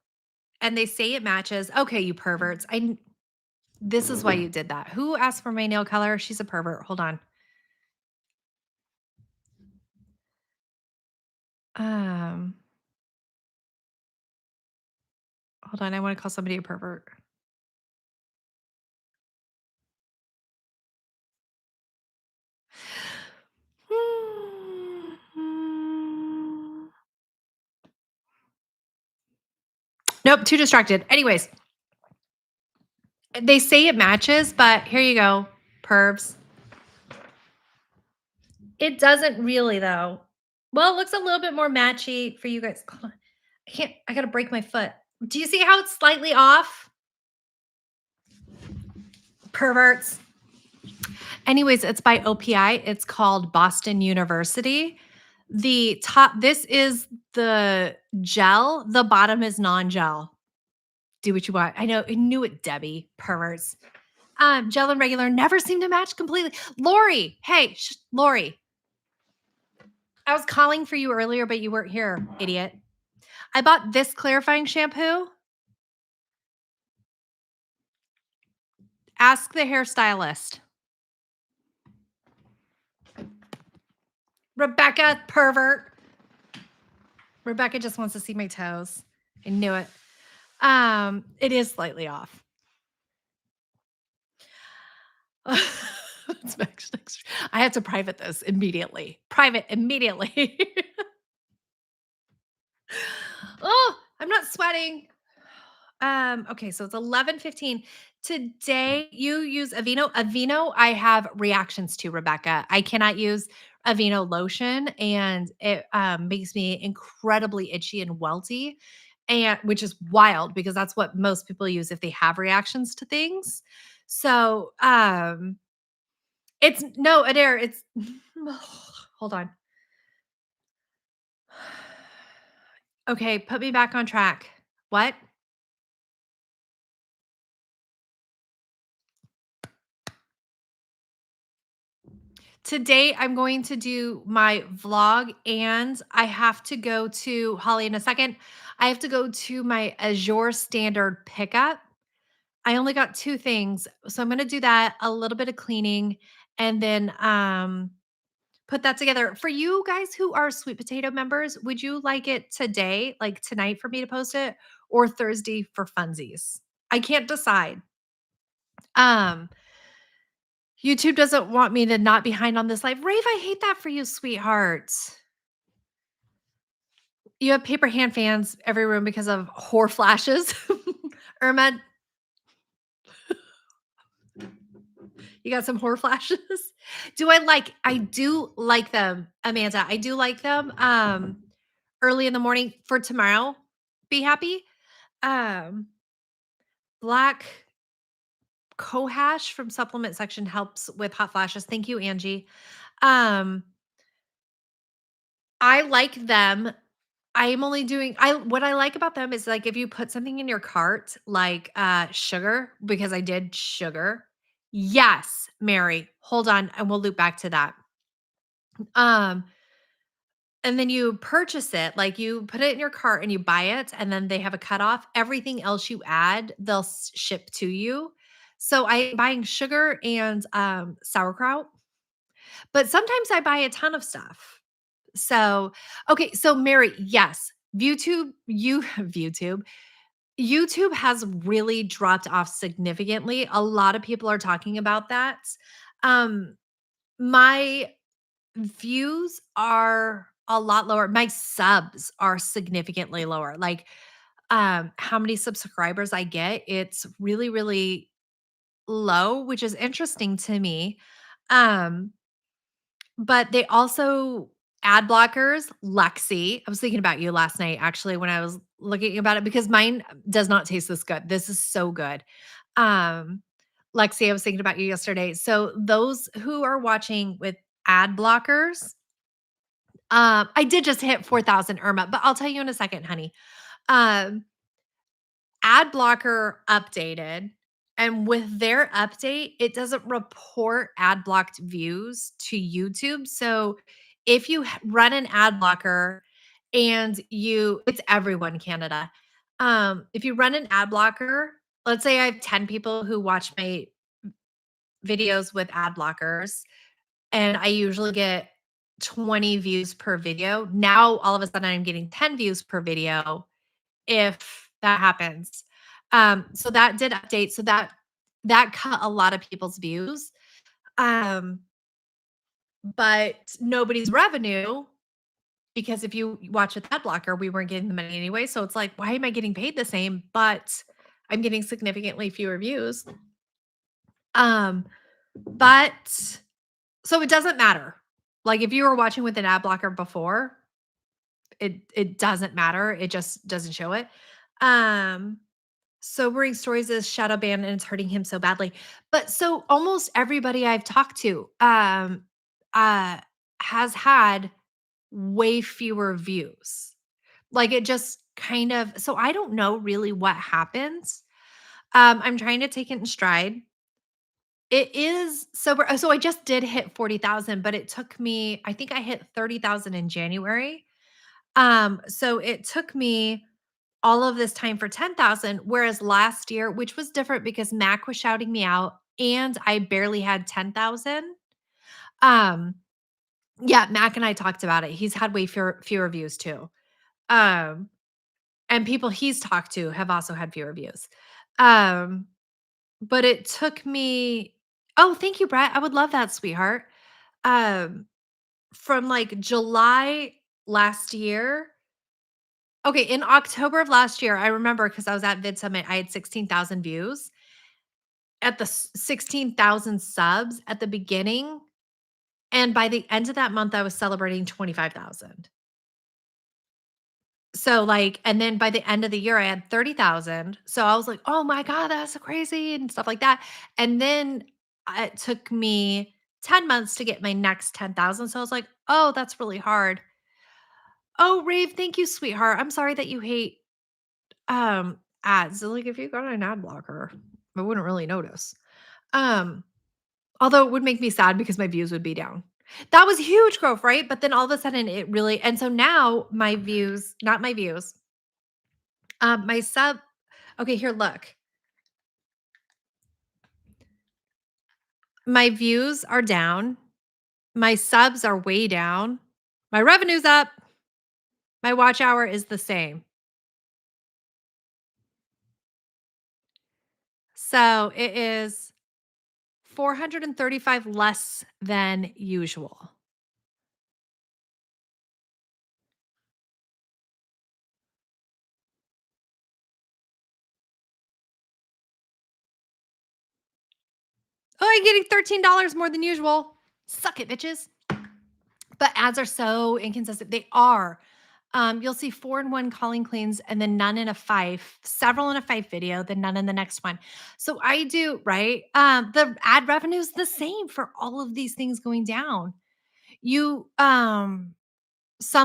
and they say it matches. Okay, you perverts. This is why you did that. Who asked for my nail color? She's a pervert. Hold on. Um, hold on. I want to call somebody a pervert. Nope, too distracted. Anyways, they say it matches, but here you go, pervs. It doesn't really though. Well, it looks a little bit more matchy for you guys. Hold on. I gotta break my foot. Do you see how it's slightly off? Perverts. Anyways, it's by OPI. It's called Boston University. This is the gel. The bottom is non-gel. Do what you want. I knew it, Debbie. Perverts. Gel and regular never seem to match completely. Lori, hey, Lori. I was calling for you earlier, but you weren't here, idiot. I bought this clarifying shampoo. Ask the hairstylist. Rebecca, pervert. Rebecca just wants to see my toes. I knew it. It is slightly off. I had to private this immediately. Private immediately. Oh, I'm not sweating. Okay, so it's 11:15. Today you use Aveeno. Aveeno, I have reactions to, Rebecca. I cannot use Aveeno lotion, and it makes me incredibly itchy and welty, and which is wild because that's what most people use if they have reactions to things. So it's no, Adair, it's hold on. Okay, put me back on track. What? Today, I'm going to do my vlog, and I have to go to Holly in a second. I have to go to my Azure standard pickup. I only got 2 things, so I'm gonna do that, a little bit of cleaning, and then, put that together. For you guys who are sweet potato members, would you like it today, like tonight for me to post it, or Thursday for funsies? I can't decide. Um, YouTube doesn't want me to not behind on this live. Rave, I hate that for you, sweetheart. You have paper hand fans every room because of whore flashes. Irma, you got some whore flashes? I do like them, Amanda. I do like them. Early in the morning for tomorrow. Be happy. Um, black cohash from supplement section helps with hot flashes. Thank you, Angie. Um, I like them. I am only doing I what I like about them is, like, if you put something in your cart, like, sugar, because I did sugar. Yes, Mary, hold on, and we'll loop back to that. Um, and then you purchase it, like, you put it in your cart and you buy it, and then they have a cutoff. Everything else you add, they'll ship to you. So I'm buying sugar and, sauerkraut, but sometimes I buy a ton of stuff. So, okay, so Mary, yes, ViewTube YouTube has really dropped off significantly. A lot of people are talking about that. Um, my views are a lot lower. My subs are significantly lower. Like, how many subscribers I get, it's really, really low, which is interesting to me. Um, but they also ad blockers, Lexi. I was thinking about you last night actually when I was looking about it because mine does not taste this good. This is so good. Um, Lexi, I was thinking about you yesterday. So those who are watching with ad blockers, I did just hit 4,000 Irma, but I'll tell you in a second, honey. Um, ad blocker updated, and with their update, it doesn't report ad blocked views to YouTube. So if you run an ad blocker and it's everyone, Canada. If you run an ad blocker, let's say I have 10 people who watch my videos with ad blockers, and I usually get 20 views per video. Now all of a sudden I'm getting 10 views per video if that happens. So that did update. So that cut a lot of people's views. Um, but nobody's revenue because if you watch with ad blocker, we weren't getting the money anyway. So it's like, why am I getting paid the same, but I'm getting significantly fewer views? Um, but so it doesn't matter. Like if you were watching with an ad blocker before, it doesn't matter. It just doesn't show it. Um, Sobering stories is shadow banned and it's hurting him so badly. But so almost everybody I've talked to uh has had way fewer views. Like it just kind of, so I don't know really what happens. I'm trying to take it in stride. It is so I just did hit 40,000, but it took me, I think I hit 30,000 in January. So it took me all of this time for 10,000, whereas last year, which was different because Mac was shouting me out and I barely had 10,000. Um, yeah, Mac and I talked about it. He's had way fewer views too. Um, and people he's talked to have also had fewer views. Um, but it took me, oh, thank you, Brett. I would love that, sweetheart. Um, from like July last year. Okay, in October of last year, I remember because I was at Vid Summit, I had 16,000 views. At the 16,000 subs at the beginning, and by the end of that month, I was celebrating 25,000. So, like, and then by the end of the year, I had 30,000. So I was like, "Oh my god, that's so crazy," and stuff like that. And then it took me 10 months to get my next 10,000. So I was like, "Oh, that's really hard." Oh, Rave, thank you, sweetheart. I'm sorry that you hate ads. So, like, if you got an ad blocker, I wouldn't really notice. Um, Although it would make me sad because my views would be down. That was huge growth, right? But then all of a sudden it really, and so now my views, not my views, my sub, okay, here, look. My views are down. My subs are way down. My revenue's up. My watch hour is the same. So it is 435 less than usual. Oh, I'm getting $13 more than usual. Suck it, bitches. But ads are so inconsistent. They are. You'll see 4 in 1 calling cleans and then none in a 5, several in a 5 video, then none in the next one. So I do, right? The ad revenue is the same for all of these things going down. You some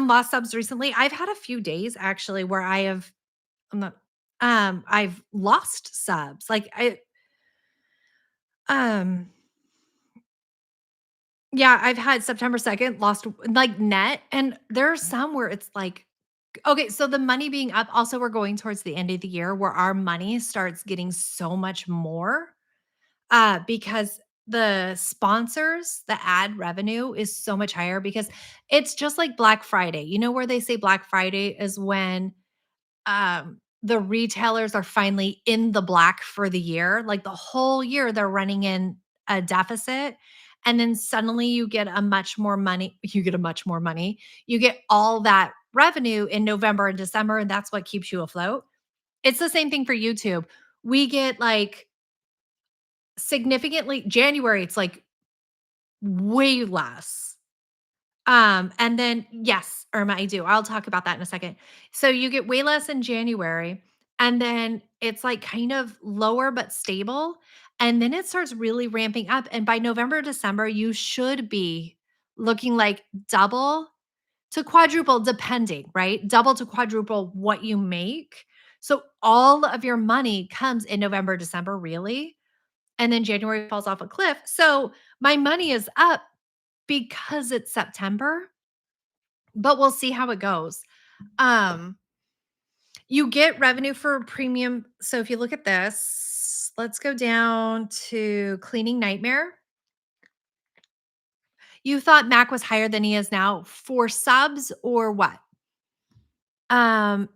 lost subs recently. I've had a few days actually where I'm not I've lost subs. Like I um yeah, I've had September 2nd lost like net, and there are some where it's like, okay, so the money being up, also we're going towards the end of the year where our money starts getting so much more, because the sponsors, the ad revenue is so much higher because it's just like Black Friday. You know where they say Black Friday is when the retailers are finally in the black for the year. Like the whole year, they're running in a deficit. And then suddenly you get a much more money. You get a much more money. You get all that revenue in November and December, and that's what keeps you afloat. It's the same thing for YouTube. We get like significantly January, it's like way less. And then yes, Irma, I do. I'll talk about that in a second. So you get way less in January, and then it's like kind of lower but stable. And then it starts really ramping up. And by November, December, you should be looking like double to quadruple, depending, right? Double to quadruple what you make. So all of your money comes in November, December, really. And then January falls off a cliff. So my money is up because it's September, but we'll see how it goes. Um, you get revenue for premium. So if you look at this, let's go down to Cleaning Nightmare. You thought Mac was higher than he is now for subs or what? Um,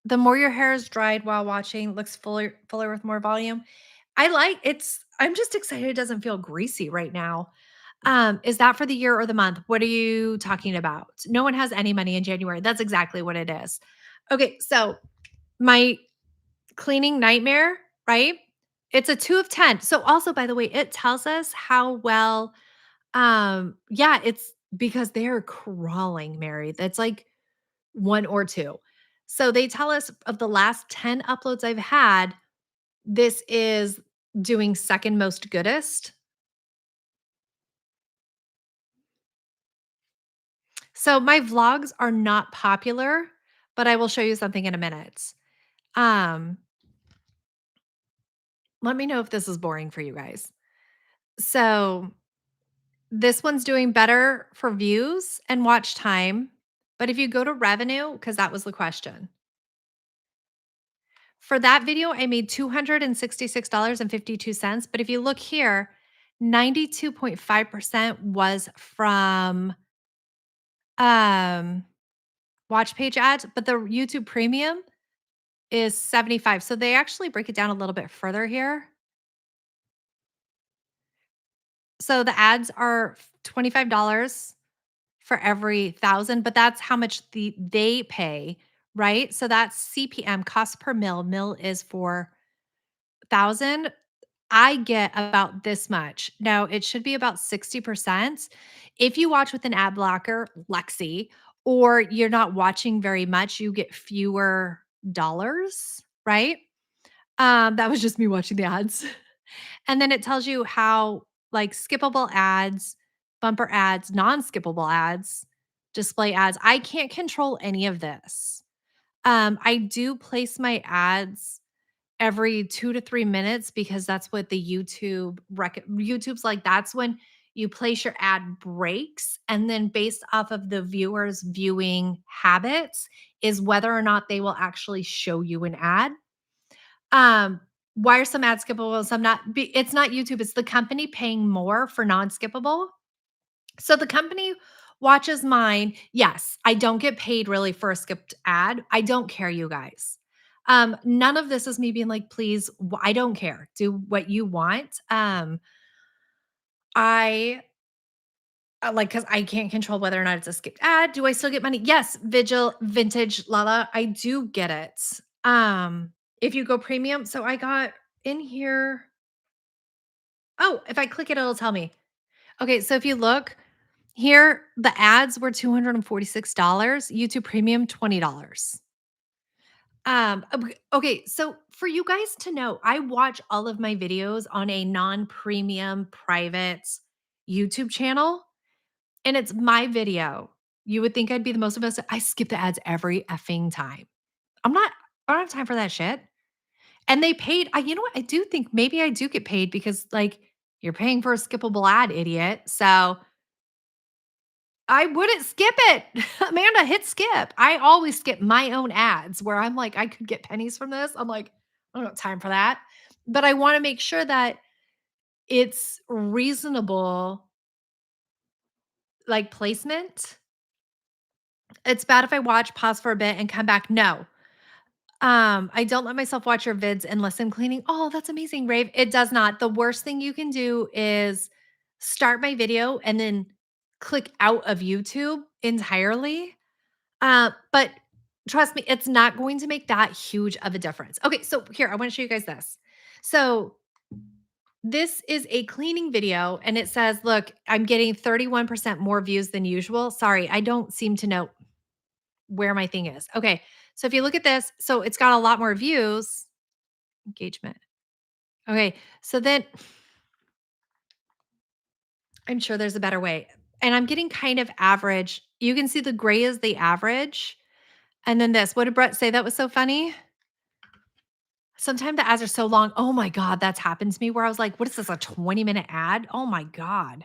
the more your hair is dried while watching, looks fuller with more volume. I like it's I'm just excited it doesn't feel greasy right now. Is that for the year or the month? What are you talking about? No one has any money in January. That's exactly what it is. Okay, so my cleaning nightmare, right? It's a 2 of 10. So also, by the way, it tells us how well yeah, it's because they're crawling, Mary. That's like 1 or 2. So they tell us of the last 10 uploads I've had, this is doing second most goodest. So my vlogs are not popular, but I will show you something in a minute. Um, Let me know if this is boring for you guys. So this one's doing better for views and watch time. But if you go to revenue, because that was the question. For that video, I made $266.52. But if you look here, 92.5% was from um, watch page ads, but the YouTube premium is 75. So they actually break it down a little bit further here. So the ads are $25 for every 1,000, but that's how much they pay, right? So that's CPM, cost per mil. Mil is for 1,000. I get about this much. Now, it should be about 60%. If you watch with an ad blocker, Lexi, or you're not watching very much, you get fewer dollars, right? That was just me watching the ads. And then it tells you how like skippable ads, bumper ads, non-skippable ads, display ads. I can't control any of this. I do place my ads every 2 to 3 minutes because that's what the YouTube's like that's when you place your ad breaks and then based off of the viewers viewing habits is whether or not they will actually show you an ad. Um, why are some ads skippable and some not? It's not YouTube, it's the company paying more for non-skippable. So the company watches mine. Yes, I don't get paid really for a skipped ad. I don't care, you guys. None of this is me being like, please, I don't care. Do what you want. I like because I can't control whether or not it's a skipped ad. Do I still get money? Yes, vintage Lala. I do get it. If you go premium, so I got in here. Oh, if I click it, it'll tell me. Okay, so if you look here, the ads were $246, YouTube Premium $20. Okay, so for you guys to know, I watch all of my videos on a non-premium private YouTube channel, and it's my video. You would think I'd be the most invested. I skip the ads every effing time. I'm not. I don't have time for that shit. And they paid. You know what? I do think maybe I do get paid because like you're paying for a skippable ad, idiot. So I wouldn't skip it. Amanda, hit skip. I always skip my own ads where I'm like, I could get pennies from this. I'm like, I don't have time for that. But I want to make sure that it's reasonable, like placement. It's bad if I watch, pause for a bit, and come back. No. I don't let myself watch your vids unless I'm cleaning. Oh, that's amazing, Rave. It does not. The worst thing you can do is start my video and then click out of YouTube entirely. But trust me, it's not going to make that huge of a difference. Okay, so here, I want to show you guys this. So this is a cleaning video and it says, look, I'm getting 31% more views than usual. Sorry, I don't seem to know where my thing is. Okay, so if you look at this, so it's got a lot more views, engagement. Okay, so then I'm sure there's a better way. And I'm getting kind of average. You can see the gray is the average. And then this, what did Brett say that was so funny? Sometimes the ads are so long. Oh my God, that's happened to me where I was like, what is this, a 20-minute ad? Oh my God.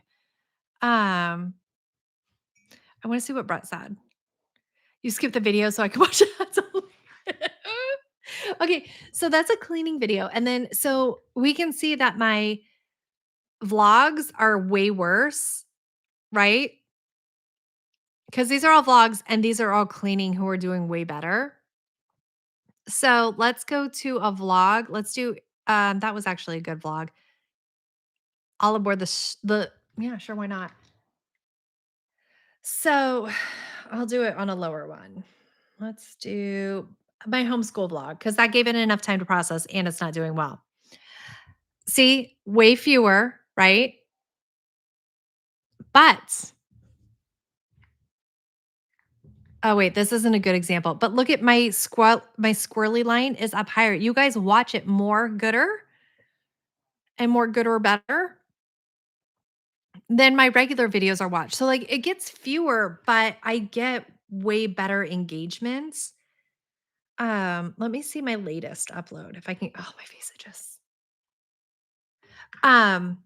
I want to see what Brett said. You skipped the video so I can watch it. Okay, so that's a cleaning video. And then so we can see that my vlogs are way worse, right? Because these are all vlogs and these are all cleaning who are doing way better. So let's go to a vlog. Let's do that was actually a good vlog. All aboard the Yeah, sure, why not? So, I'll do it on a lower one. Let's do my homeschool vlog because that gave it enough time to process and it's not doing well. See, way fewer, right? But oh wait, this isn't a good example. But look at my squirrely line is up higher. You guys watch it more gooder and more good or better than my regular videos are watched. So like it gets fewer, but I get way better engagements. Let me see my latest upload if I can. Oh, my face itches. Um,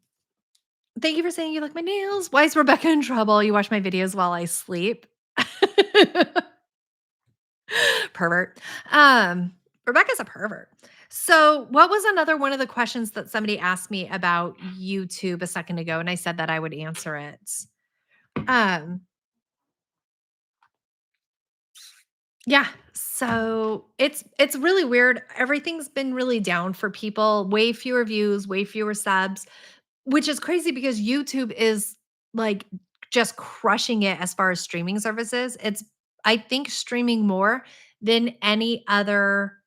Thank you for saying you like my nails. Why is Rebecca in trouble? You watch my videos while I sleep. Pervert. Um, Rebecca's a pervert. So, what was another one of the questions that somebody asked me about YouTube a second ago? And I said that I would answer it. Um, yeah. So it's really weird. Everything's been really down for people. Way fewer views, way fewer subs. Which is crazy because YouTube is, like, just crushing it as far as streaming services. It's, I think, streaming more than any other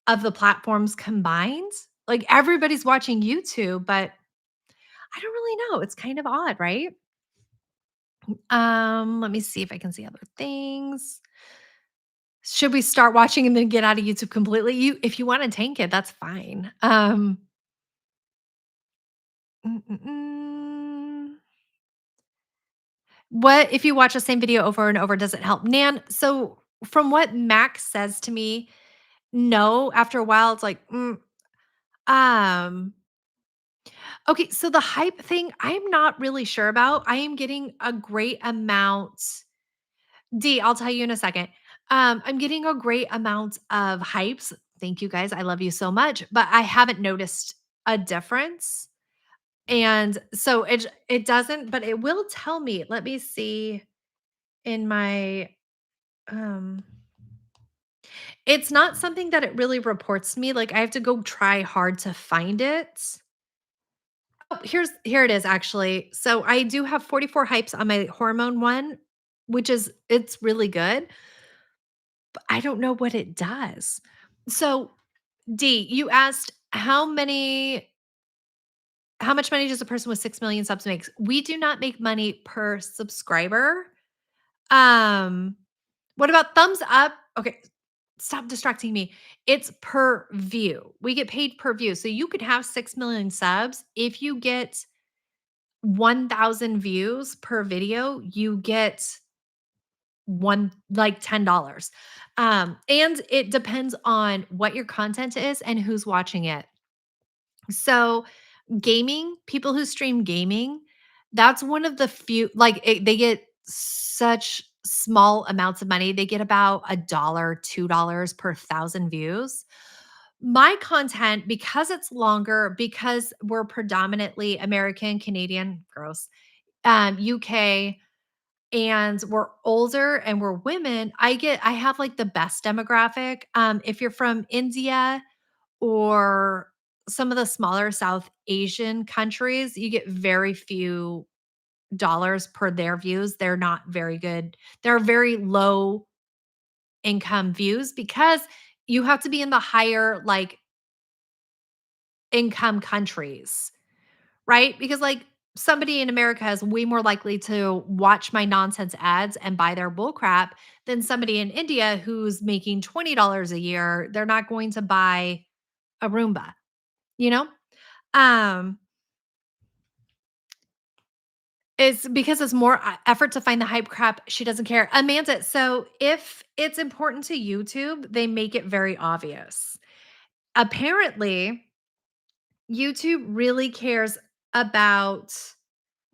of the platforms combined. Like, everybody's watching YouTube, but I don't really know. It's kind of odd, right? Let me see if I can see other things. Should we start watching and then get out of YouTube completely? You if you wanna tank it, that's fine. Mm, mm, mm. What if you watch the same video over and over, does it help? Nan, so from what Max says to me, no, after a while, it's like, um, okay, so the hype thing, I'm not really sure about. I am getting a great amount I'll tell you in a second. I'm getting a great amount of hypes. Thank you guys. I love you so much, but I haven't noticed a difference. And so it doesn't, but it will tell me. Let me see in my um it's not something that it really reports to me, like, I have to go try hard to find it. Oh, here it is, actually. So, I do have 44 hypes on my hormone one, which is it's really good, but I don't know what it does. So, D, you asked how much money does a person with 6 million subs make? We do not make money per subscriber. Um, what about thumbs up? Okay, stop distracting me. It's per view. We get paid per view. So you could have 6 million subs. If you get 1,000 views per video, you get one like $10. And it depends on what your content is and who's watching it. So gaming, people who stream gaming, that's one of the few they get such small amounts of money. They get about a dollar, $2 per 1,000 views. My content, because it's longer, because we're predominantly American, Canadian, gross, UK, and we're older and we're women, I have, like, the best demographic. If you're from India or some of the smaller South Asian countries, you get very few dollars per their views. They're not very good. They're very low income views because you have to be in the higher, like, income countries, right? Because, like, somebody in America is way more likely to watch my nonsense ads and buy their bull crap than somebody in India who's making $20 a year. They're not going to buy a Roomba, you know? Um, it's because it's more effort to find the hype crap. She doesn't care. Amanda, so if it's important to YouTube, they make it very obvious. Apparently, YouTube really cares about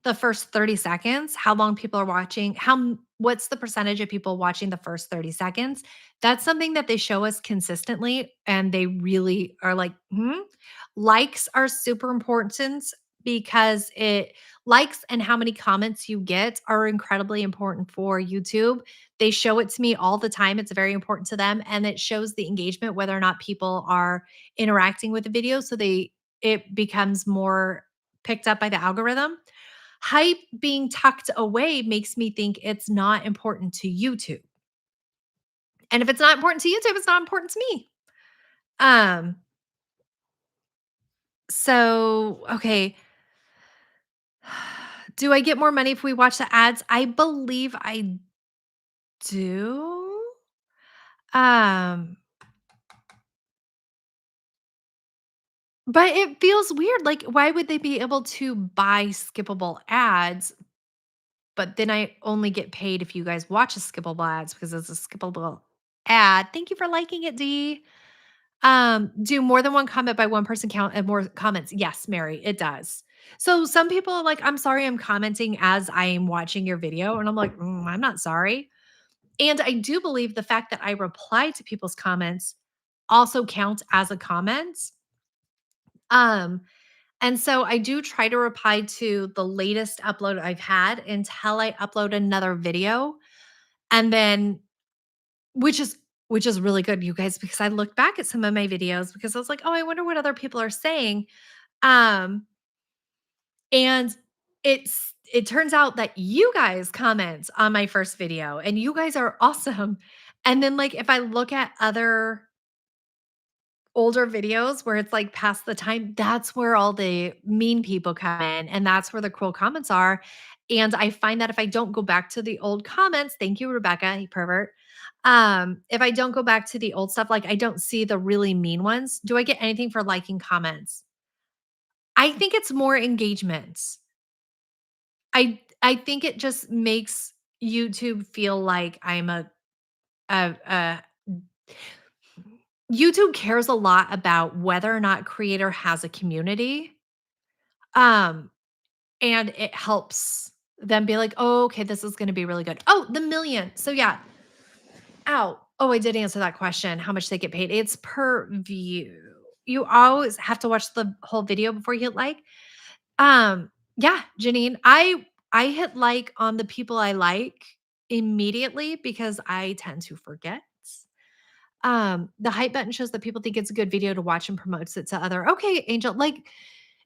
the first 30 seconds, how long people are watching, what's the percentage of people watching the first 30 seconds? That's something that they show us consistently and they really are like, "Hmm?" Likes are super important because it likes and how many comments you get are incredibly important for YouTube. They show it to me all the time. It's very important to them and it shows the engagement whether or not people are interacting with the video so it becomes more picked up by the algorithm. Hype being tucked away makes me think it's not important to YouTube. And if it's not important to YouTube, it's not important to me. Um, so okay. Do I get more money if we watch the ads? I believe I do. Um, but it feels weird. Like, why would they be able to buy skippable ads, but then I only get paid if you guys watch a skippable ads because it's a skippable ad. Thank you for liking it, D. Do more than one comment by one person count and more comments? Yes, Mary, it does. So some people are like, I'm sorry, I'm commenting as I'm watching your video. And I'm like, I'm not sorry. And I do believe the fact that I reply to people's comments also counts as a comment. Um, and so I do try to reply to the latest upload I've had until I upload another video. And then which is which is really good, you guys, because I looked back at some of my videos because I was like, "Oh, I wonder what other people are saying." Um, and it turns out that you guys comment on my first video and you guys are awesome. And then like if I look at other older videos where it's, like, past the time, that's where all the mean people come in, and that's where the cruel comments are, and I find that if I don't go back to the old comments, thank you, Rebecca, you pervert. If I don't go back to the old stuff, like, I don't see the really mean ones. Do I get anything for liking comments? I think it's more engagement. I think it just makes YouTube feel like I'm a YouTube cares a lot about whether or not creator has a community. Um, and it helps them be like, "Oh, okay, this is gonna be really good." Oh, the million. So yeah. Ow. Oh, I did answer that question, how much they get paid. It's per view. You always have to watch the whole video before you hit like. Yeah, Janine, I hit like on the people I like immediately because I tend to forget. The hype button shows that people think it's a good video to watch and promotes it to other. Okay, Angel, like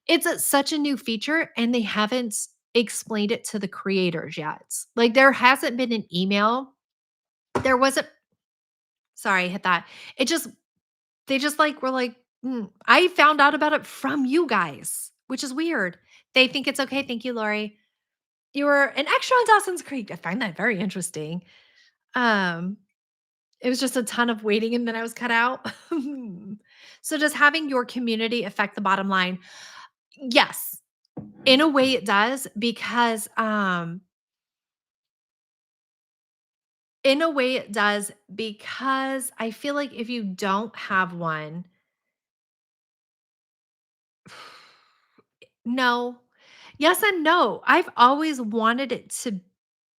it's such a new feature and they haven't explained it to the creators yet. Like there hasn't been an email. There wasn't sorry, I hit that. It just they just like were like, I found out about it from you guys, which is weird. They think it's okay. Thank you, Lori. You were an extra on Dawson's Creek. I find that very interesting. Um, It was just a ton of waiting and then I was cut out. So does having your community affect the bottom line? Yes, in a way it does because, in a way it does because I feel like if you don't have one no. Yes and no. I've always wanted it to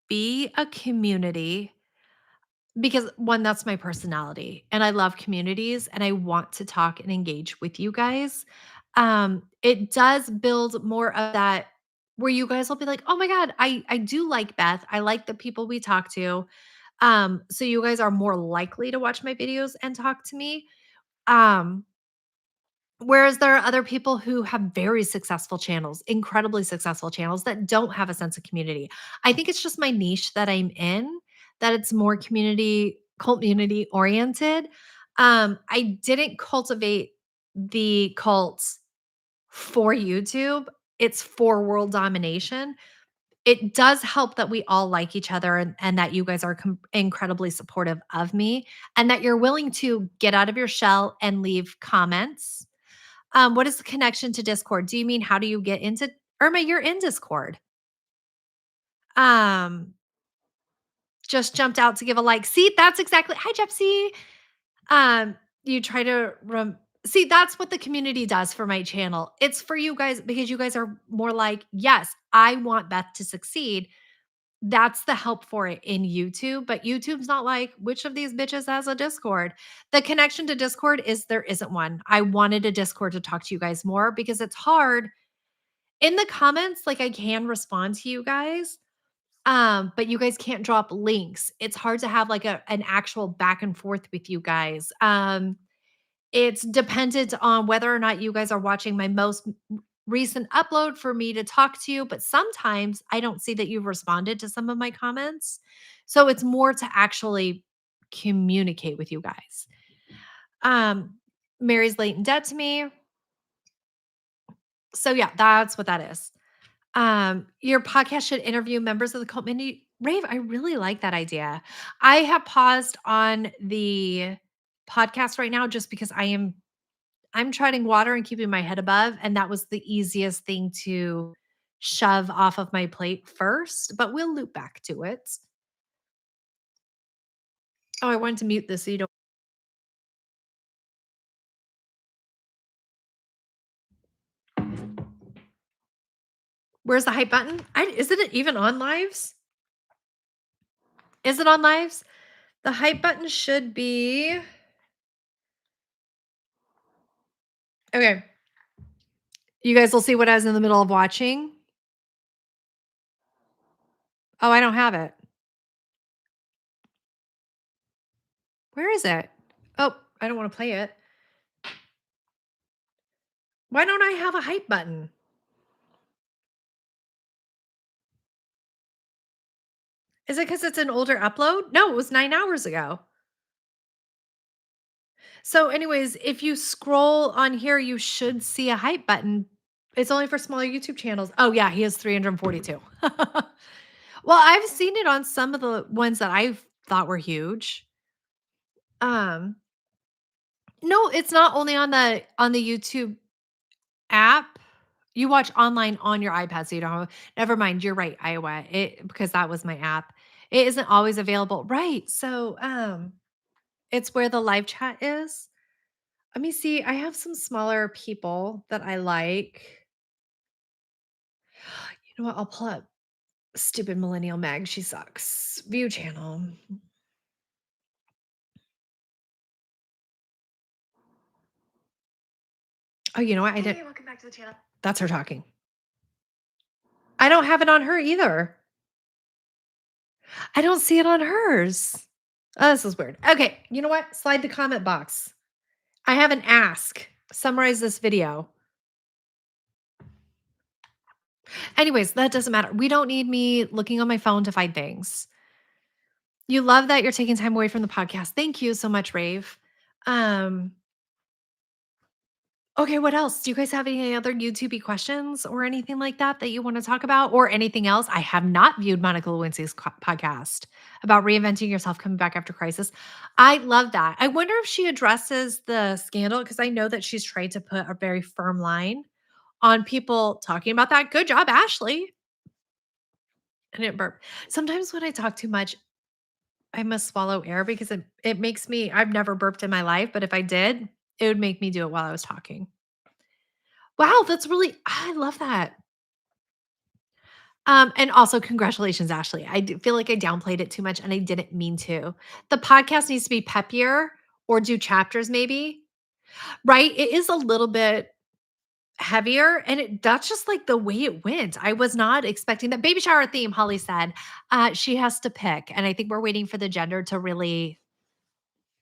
be a community because one, that's my personality, and I love communities, and I want to talk and engage with you guys. It does build more of that where you guys will be like, "Oh my god, I do like Beth. I like the people we talk to." So you guys are more likely to watch my videos and talk to me. Um, Whereas there are other people who have very successful channels, incredibly successful channels that don't have a sense of community. I think it's just my niche that I'm in, that it's more community oriented. I didn't cultivate the cults for YouTube. It's for world domination. It does help that we all like each other and that you guys are incredibly supportive of me and that you're willing to get out of your shell and leave comments. What is the connection to Discord? Do you mean how do you get into Irma, you're in Discord. Um, just jumped out to give a like. See, that's exactly Hi, Jepsy. You try to see, that's what the community does for my channel. It's for you guys because you guys are more like, yes, I want Beth to succeed. That's the help for it in YouTube, but YouTube's not like, which of these bitches has a Discord? The connection to Discord is there isn't one. I wanted a Discord to talk to you guys more because it's hard. In the comments, like I can respond to you guys, but you guys can't drop links. It's hard to have like an actual back and forth with you guys. It's dependent on whether or not you guys are watching my most. recent upload for me to talk to you, but sometimes I don't see that you've responded to some of my comments. So it's more to actually communicate with you guys. Um, Mary's late in debt to me. So yeah, that's what that is. Your podcast should interview members of the cult community. Rave, I really like that idea. I have paused on the podcast right now just because I'm treading water and keeping my head above, and that was the easiest thing to shove off of my plate first, but we'll loop back to it. Oh, I wanted to mute this so you don't. Where's the hype button? Isn't it even on lives? Is it on lives? The hype button should be. Okay. You guys will see what I was in the middle of watching. Oh, I don't have it. Where is it? Oh, I don't want to play it. Why don't I have a hype button? Is it because it's an older upload? No, it was 9 hours ago. So, anyways, if you scroll on here, you should see a hype button. It's only for smaller YouTube channels. Oh, yeah, he has 342. Well, I've seen it on some of the ones that I thought were huge. Um, no, it's not only on the YouTube app. You watch online on your iPad, so you don't have, never mind, you're right, Iowa. It because that was my app. It isn't always available. Right. So it's where the live chat is. Let me see. I have some smaller people that I like. You know what? I'll pull up stupid millennial Meg. She sucks. View channel. Oh, you know what? I didn't. Welcome back to the channel. That's her talking. I don't have it on her either. I don't see it on hers. Oh, this is weird. Okay. You know what? Slide the comment box. I have an ask. Summarize this video. Anyways, that doesn't matter. We don't need me looking on my phone to find things. You love that you're taking time away from the podcast. Thank you so much, Rave. Um, okay, what else? Do you guys have any other YouTube questions or anything like that that you want to talk about or anything else? I have not viewed Monica Lewinsky's podcast about reinventing yourself coming back after crisis. I love that. I wonder if she addresses the scandal because I know that she's tried to put a very firm line on people talking about that. Good job, Ashley. I didn't burp. Sometimes when I talk too much, I must swallow air because it makes me I've never burped in my life, but if I did, it would make me do it while I was talking. Wow, that's really I love that. And also congratulations, Ashley. I feel like I downplayed it too much and I didn't mean to. The podcast needs to be peppier or do chapters maybe, right? It is a little bit heavier and that's just like the way it went. I was not expecting that baby shower theme, Holly said. She has to pick. And I think we're waiting for the gender to really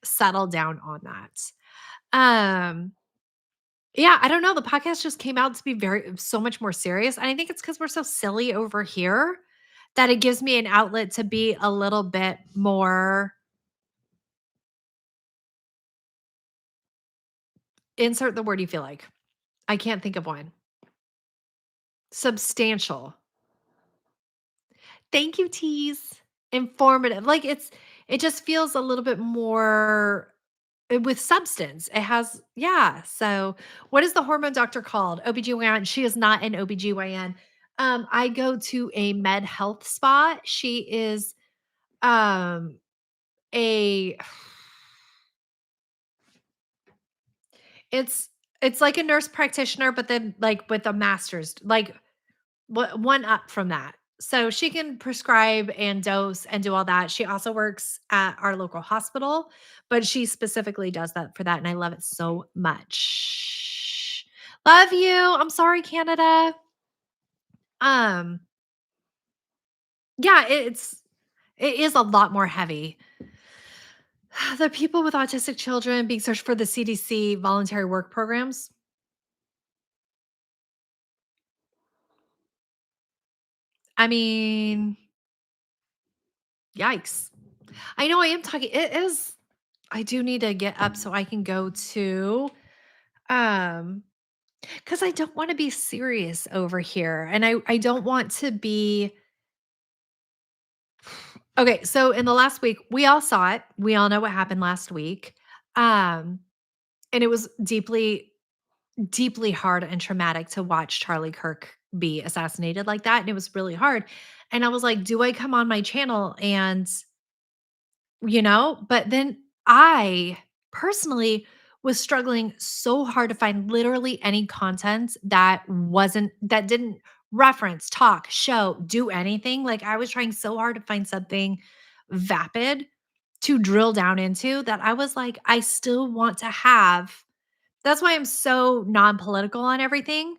settle down on that. Um, yeah, I don't know. The podcast just came out to be so much more serious. And I think it's because we're so silly over here that it gives me an outlet to be a little bit more insert the word you feel like. I can't think of one. Substantial. Thank you, tease. Informative. Like it just feels a little bit more with substance. It has yeah. So what is the hormone doctor called? OBGYN. She is not an OBGYN. I go to a med health spa. She is um a it's it's like a nurse practitioner, but then like with a master's, like one up from that. So she can prescribe and dose and do all that. She also works at our local hospital, but she specifically does that for that. And I love it so much. Love you. I'm sorry, Canada. Um, yeah, it is a lot more heavy. The people with autistic children being searched for the CDC voluntary work programs. I mean, yikes. I know I am talking it is I do need to get up so I can go to um because I don't want to be serious over here. And I don't want to be okay. So in the last week, we all saw it. We all know what happened last week. Um, and it was deeply, deeply hard and traumatic to watch Charlie Kirk be assassinated like that. And it was really hard. And I was like, do I come on my channel and but then I personally was struggling so hard to find literally any content that didn't reference, talk, show, do anything. Like I was trying so hard to find something vapid to drill down into that I was like, I still want to have. That's why I'm so non-political on everything.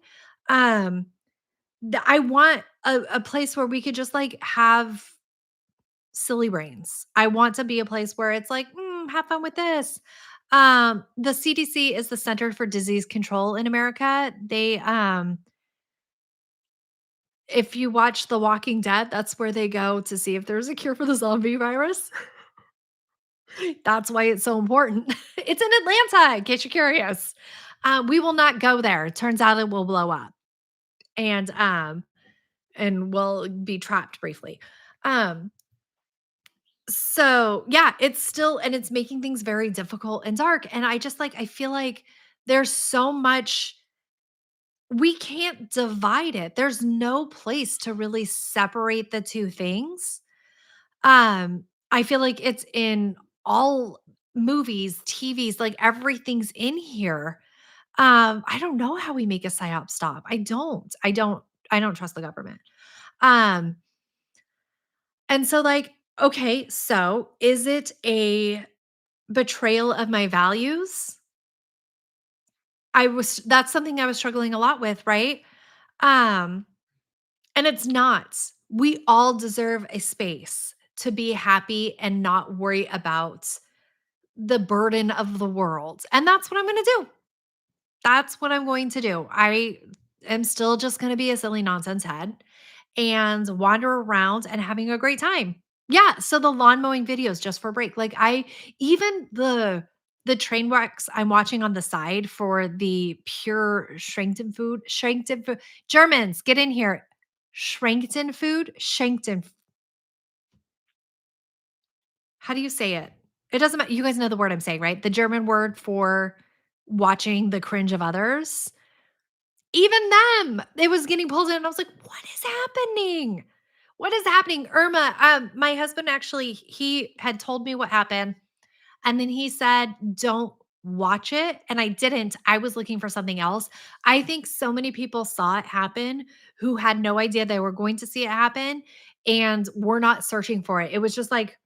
Um, I want a place where we could just like have silly brains. I want to be a place where it's like, have fun with this. The CDC is the Center for Disease Control in America. If you watch The Walking Dead, that's where they go to see if there's a cure for the zombie virus. That's why it's so important. It's in Atlanta, in case you're curious. We will not go there. Turns out it will blow up, and we'll be trapped briefly. Um, So, yeah, it's still and it's making things very difficult and dark, and I just, like I feel like there's so much we can't divide it. There's no place to really separate the 2 things. I feel like it's in all movies, TVs, like, everything's in here. I don't know how we make a psyop stop. I don't trust the government. Um, and so, like, okay, so is it a betrayal of my values? That's something I was struggling a lot with, right? Um, and it's not. We all deserve a space to be happy and not worry about the burden of the world. And that's what I'm going to do. That's what I'm going to do. I am still just going to be a silly nonsense head and wander around and having a great time. Yeah, so the lawn mowing videos just for a break. Like I even the train wrecks I'm watching on the side for the pure Schrankten food. Germans, get in here. Schrankten food, Shankton. How do you say it? It doesn't matter. You guys know the word I'm saying, right? The German word for watching the cringe of others. Even them, it was getting pulled in, and I was like, "What is happening? What is happening?" Irma, my husband actually, he had told me what happened, and then he said, "Don't watch it," and I didn't. I was looking for something else. I think so many people saw it happen who had no idea they were going to see it happen and were not searching for it. It was just like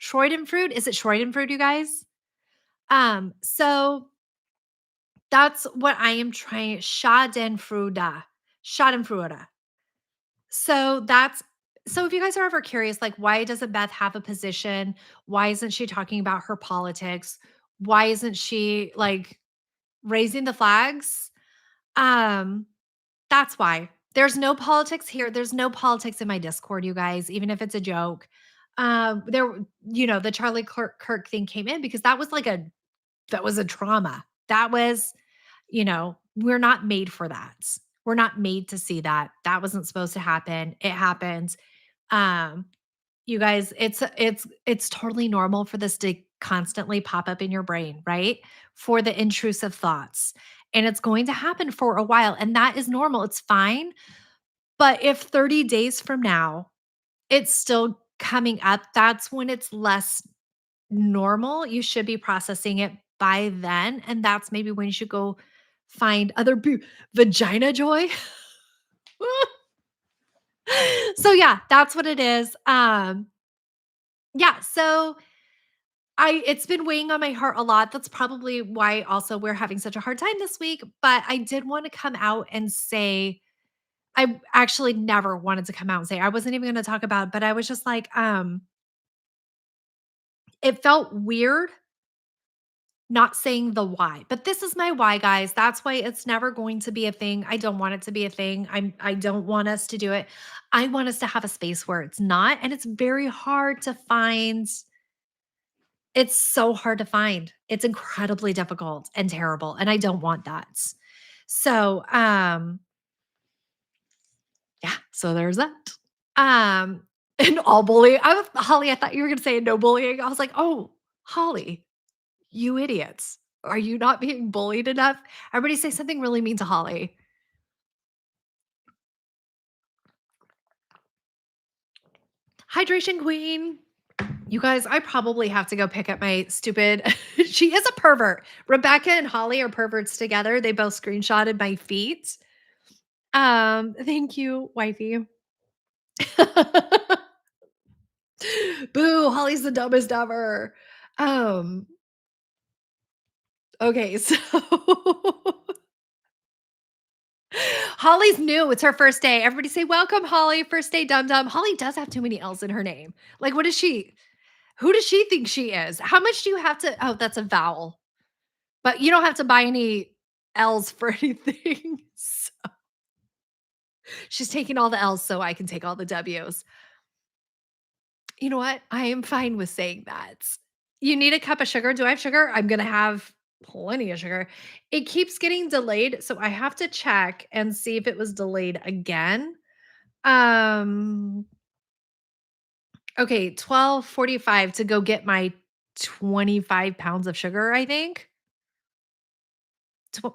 Schadenfreude. Is it Schadenfreude, you guys? So that's what I am trying Schadenfreude. Schadenfreude. So that's so if you guys are ever curious, like why doesn't Beth have a position? Why isn't she talking about her politics? Why isn't she like raising the flags? Um, that's why. There's no politics here. There's no politics in my Discord, you guys, even if it's a joke. The Charlie Kirk thing came in because that was a trauma. That was we're not made for that. We're not made to see that. That wasn't supposed to happen. It happened. Um, you guys, it's totally normal for this to constantly pop up in your brain, right? For the intrusive thoughts. And it's going to happen for a while. And that is normal. It's fine. But if 30 days from now it's still coming up, that's when it's less normal. You should be processing it by then, and that's maybe when you should go find other vagina joy. So yeah, that's what it is. Yeah, so I it's been weighing on my heart a lot. That's probably why also we're having such a hard time this week, but I did want to come out and say I actually never wanted to come out and say I wasn't even going to talk about it, but I was just like it felt weird not saying the why. But this is my why, guys. That's why it's never going to be a thing. I don't want it to be a thing. I don't want us to do it. I want us to have a space where it's not, and it's very hard to find. It's so hard to find. It's incredibly difficult and terrible, and I don't want that. So, yeah, so there's that. Um, and all bullying. Holly, I thought you were gonna say no bullying. I was like, "Oh, Holly, you idiots. Are you not being bullied enough?" Everybody say something really mean to Holly. Hydration queen. You guys, I probably have to go pick up my stupid she is a pervert. Rebecca and Holly are perverts together. They both screenshotted my feet. Thank you, wifey. Boo, Holly's the dumbest ever. Um, okay, so Holly's new. It's her first day. Everybody say, "Welcome, Holly. First day, dum dum." Holly does have too many L's in her name. Like, what is she? Who does she think she is? How much do you have to? Oh, that's a vowel. But you don't have to buy any L's for anything. So she's taking all the L's so I can take all the W's. You know what? I am fine with saying that. You need a cup of sugar? Do I have sugar? I'm gonna have plenty of sugar. It keeps getting delayed, so I have to check and see if it was delayed again. Um, okay, 12:45 to go get my 25 pounds of sugar, I think. Tw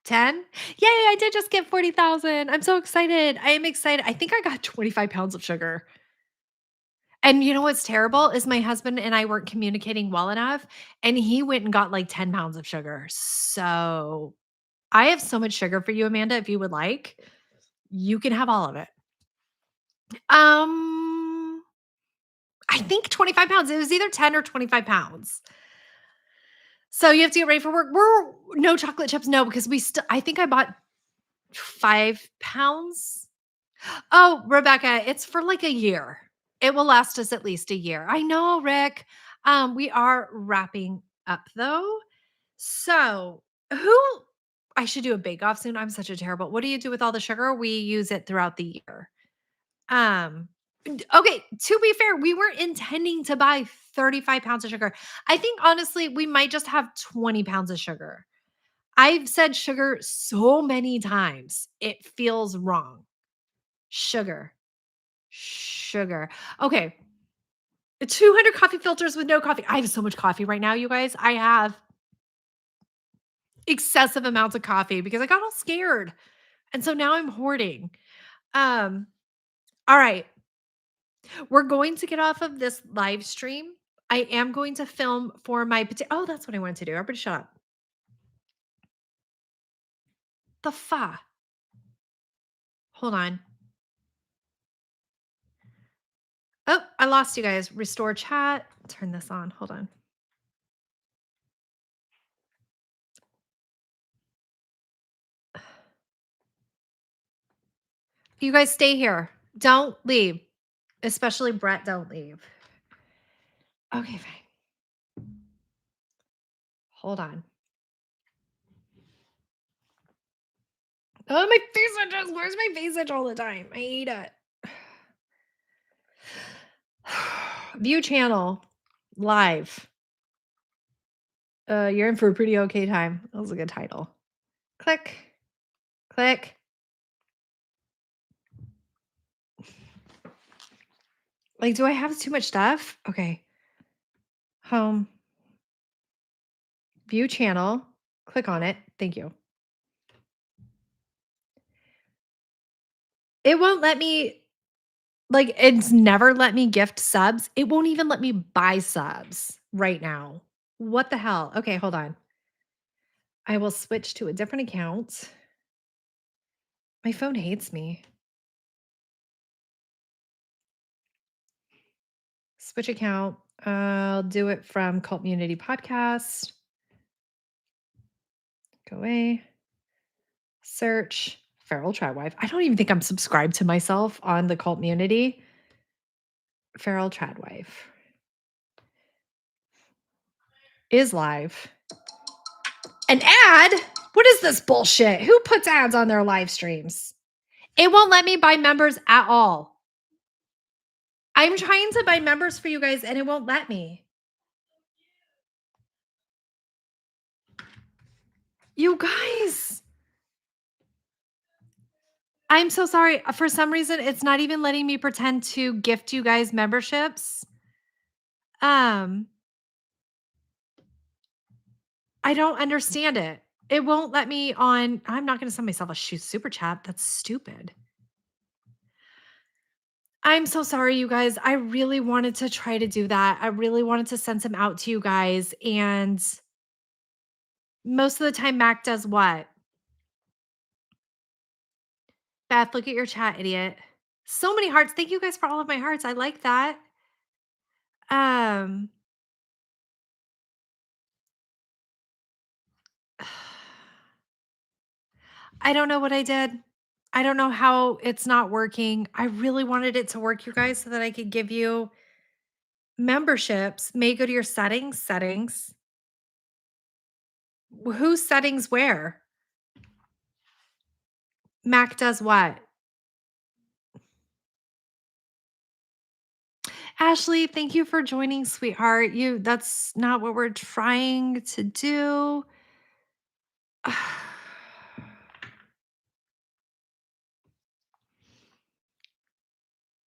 10? Yay, I did just get 40,000. I'm so excited. I am excited. I think I got 25 pounds of sugar. And you know what's terrible is my husband and I weren't communicating well enough, and he went and got like 10 pounds of sugar. So I have so much sugar for you, Amanda, if you would like. You can have all of it. Um, I think 25 pounds. It was either 10 or 25 pounds. So you have to get ready for work. We're no chocolate chips, no, because we still I think I bought 5 pounds. Oh, Rebecca, it's for like a year. It will last us at least a year. I know, Rick. We are wrapping up though. So, who I should do a bake off soon. I'm such a terrible. What do you do with all the sugar? We use it throughout the year. Um, okay, to be fair, we weren't intending to buy 35 pounds of sugar. I think honestly, we might just have 20 pounds of sugar. I've said sugar so many times, it feels wrong. Sugar. Sugar. Okay. 200 coffee filters with no coffee. I have so much coffee right now, you guys. I have excessive amounts of coffee because I got all scared. And so now I'm hoarding. Um, all right. We're going to get off of this live stream. I am going to film for my oh, that's what I wanted to do. Everybody shut up. The fa. Hold on. Oh, I lost you guys. Restore chat. Turn this on. Hold on. You guys stay here. Don't leave. Especially Brett, don't leave. Okay, fine. Hold on. Oh, my face itches. Where's my face itch all the time? I hate it. View channel. Live. You're in for a pretty okay time. That was a good title. Click. Click. Like, do I have too much stuff? Okay. Home. View channel. Click on it. Thank you. It won't let me, like, it's never let me gift subs. It won't even let me buy subs right now. What the hell? Okay, hold on. I will switch to a different account. My phone hates me. Switch account. I'll do it from Cult Community Podcast. Go away. Search Feral Tradwife. I don't even think I'm subscribed to myself on the Cult Community. Feral Tradwife is live. An ad? What is this bullshit? Who puts ads on their live streams? It won't let me buy members at all. I'm trying to buy members for you guys and it won't let me. You guys. I'm so sorry. For some reason, it's not even letting me pretend to gift you guys memberships. Um, I don't understand it. It won't let me on. I'm not going to send myself a super chat. That's stupid. I'm so sorry, you guys. I really wanted to try to do that. I really wanted to send some out to you guys. And most of the time, Mac does what? Beth, look at your chat, idiot. So many hearts. Thank you guys for all of my hearts. I like that. Um, I don't know what I did. I don't know how it's not working. I really wanted it to work, you guys, so that I could give you memberships. May go to your settings. Whose settings where? Mac does what? Ashley, thank you for joining, sweetheart. That's not what we're trying to do. I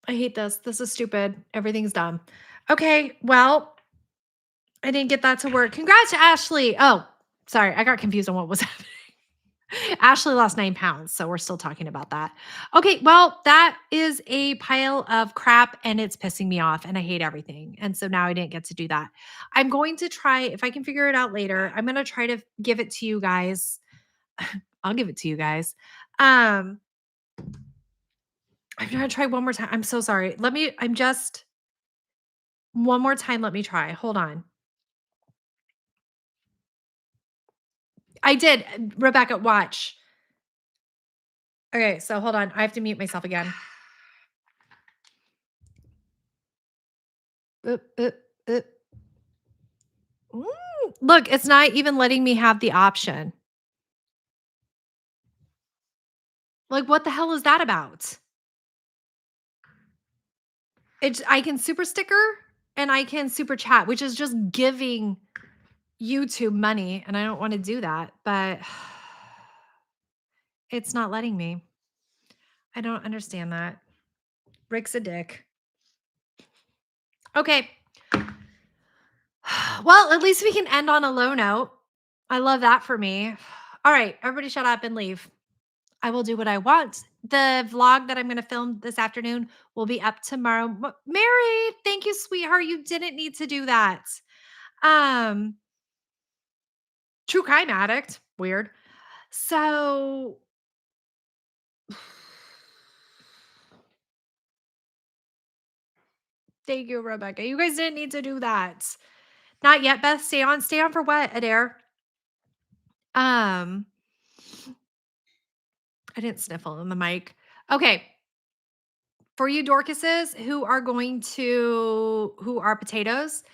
hate this. This is stupid. Everything's dumb. Okay, well, I didn't get that to work. Congrats, Ashley. Oh, sorry. I got confused on what was happening. Ashley lost 9 pounds, so we're still talking about that. Okay, well, that is a pile of crap and it's pissing me off and I hate everything. And so now I didn't get to do that. I'm going to try, if I can figure it out later, I'm going to try to give it to you guys. I'll give it to you guys. I'm going to try one more time. I'm so sorry. One more time. Let me try. Hold on. I did. Rebecca, watch. Okay, so hold on. I have to mute myself again. Oop, oop, oop. Look, it's not even letting me have the option. Like, what the hell is that about? I can super sticker and I can super chat, which is just giving YouTube money, and I don't want to do that, but it's not letting me. I don't understand that. Rick's a dick. Okay. Well, at least we can end on a low note. I love that for me. All right, everybody shut up and leave. I will do what I want. The vlog that I'm going to film this afternoon will be up tomorrow. Mary, thank you, sweetheart. You didn't need to do that. Um, True crime addict. Weird. So thank you, Rebecca. You guys didn't need to do that. Not yet, Beth. Stay on. Stay on for what, Adair? I didn't sniffle on the mic. Okay. For you Dorcases who are potatoes,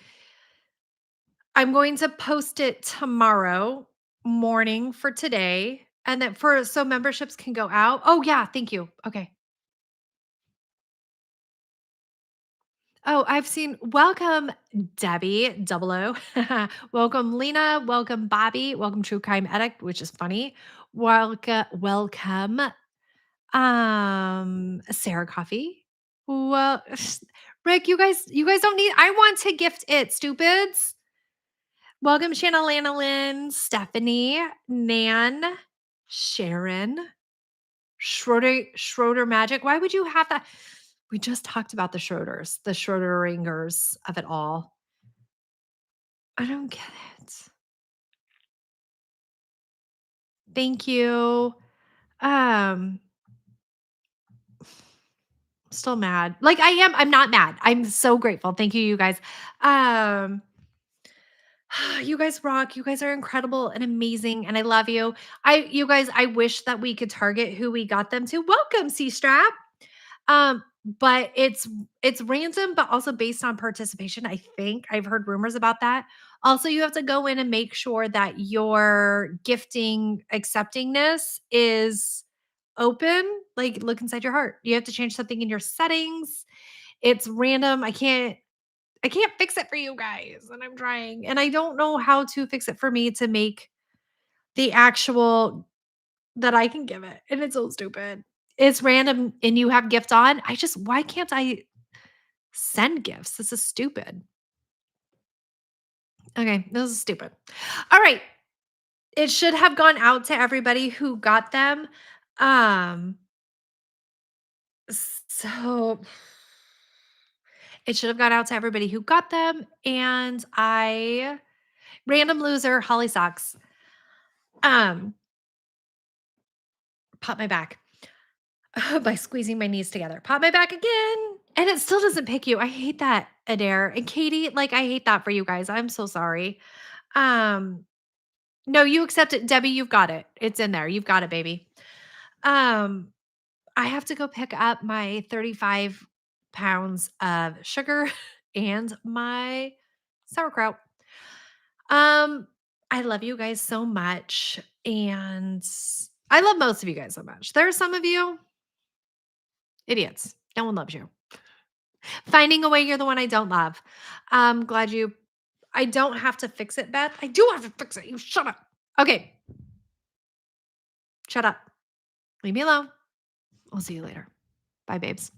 I'm going to post it tomorrow morning for today. And then so memberships can go out. Oh, yeah. Thank you. Okay. Oh, I've seen welcome Debbie double O. Welcome Lena. Welcome Bobby. Welcome True Crime Addict, which is funny. Welcome Sarah Coffee. Well, Rick, you guys don't need I want to gift it, stupids. Welcome Shanna Lana Lynn, Stephanie, Nan, Sharon, Schroeder Magic. Why would you have that? We just talked about the Schroders, the Schroederingers of it all. I don't get it. Thank you. Still mad. Like I am. I'm not mad. I'm so grateful. Thank you, you guys. Um, you guys rock. You guys are incredible and amazing, and I love you. You guys. I wish that we could target who we got them to. Welcome, C Strap. But it's random, but also based on participation. I think I've heard rumors about that. Also, you have to go in and make sure that your gifting acceptingness is open. Like, look inside your heart. You have to change something in your settings. It's random. I can't fix it for you guys, and I'm trying. And I don't know how to fix it for me to make the actual that I can give it. And it's so stupid. It's random and you have gift on. Why can't I send gifts? This is stupid. Okay, this is stupid. All right. It should have gone out to everybody who got them. Um, so it should have gone out to everybody who got them. And I random loser, Holly sucks. Um, pop my back by squeezing my knees together. Pop my back again. And it still doesn't pick you. I hate that, Adair. And Katie, like, I hate that for you guys. I'm so sorry. Um, no, you accept it. Debbie, you've got it. It's in there. You've got it, baby. Um, I have to go pick up my 35 pounds of sugar and my sauerkraut. Um, I love you guys so much. And I love most of you guys so much. There are some of you idiots. No one loves you. Finding a way, you're the one I don't love. Glad you I don't have to fix it, Beth. I do have to fix it. You shut up. Okay, shut up. Leave me alone. I'll see you later. Bye, babes.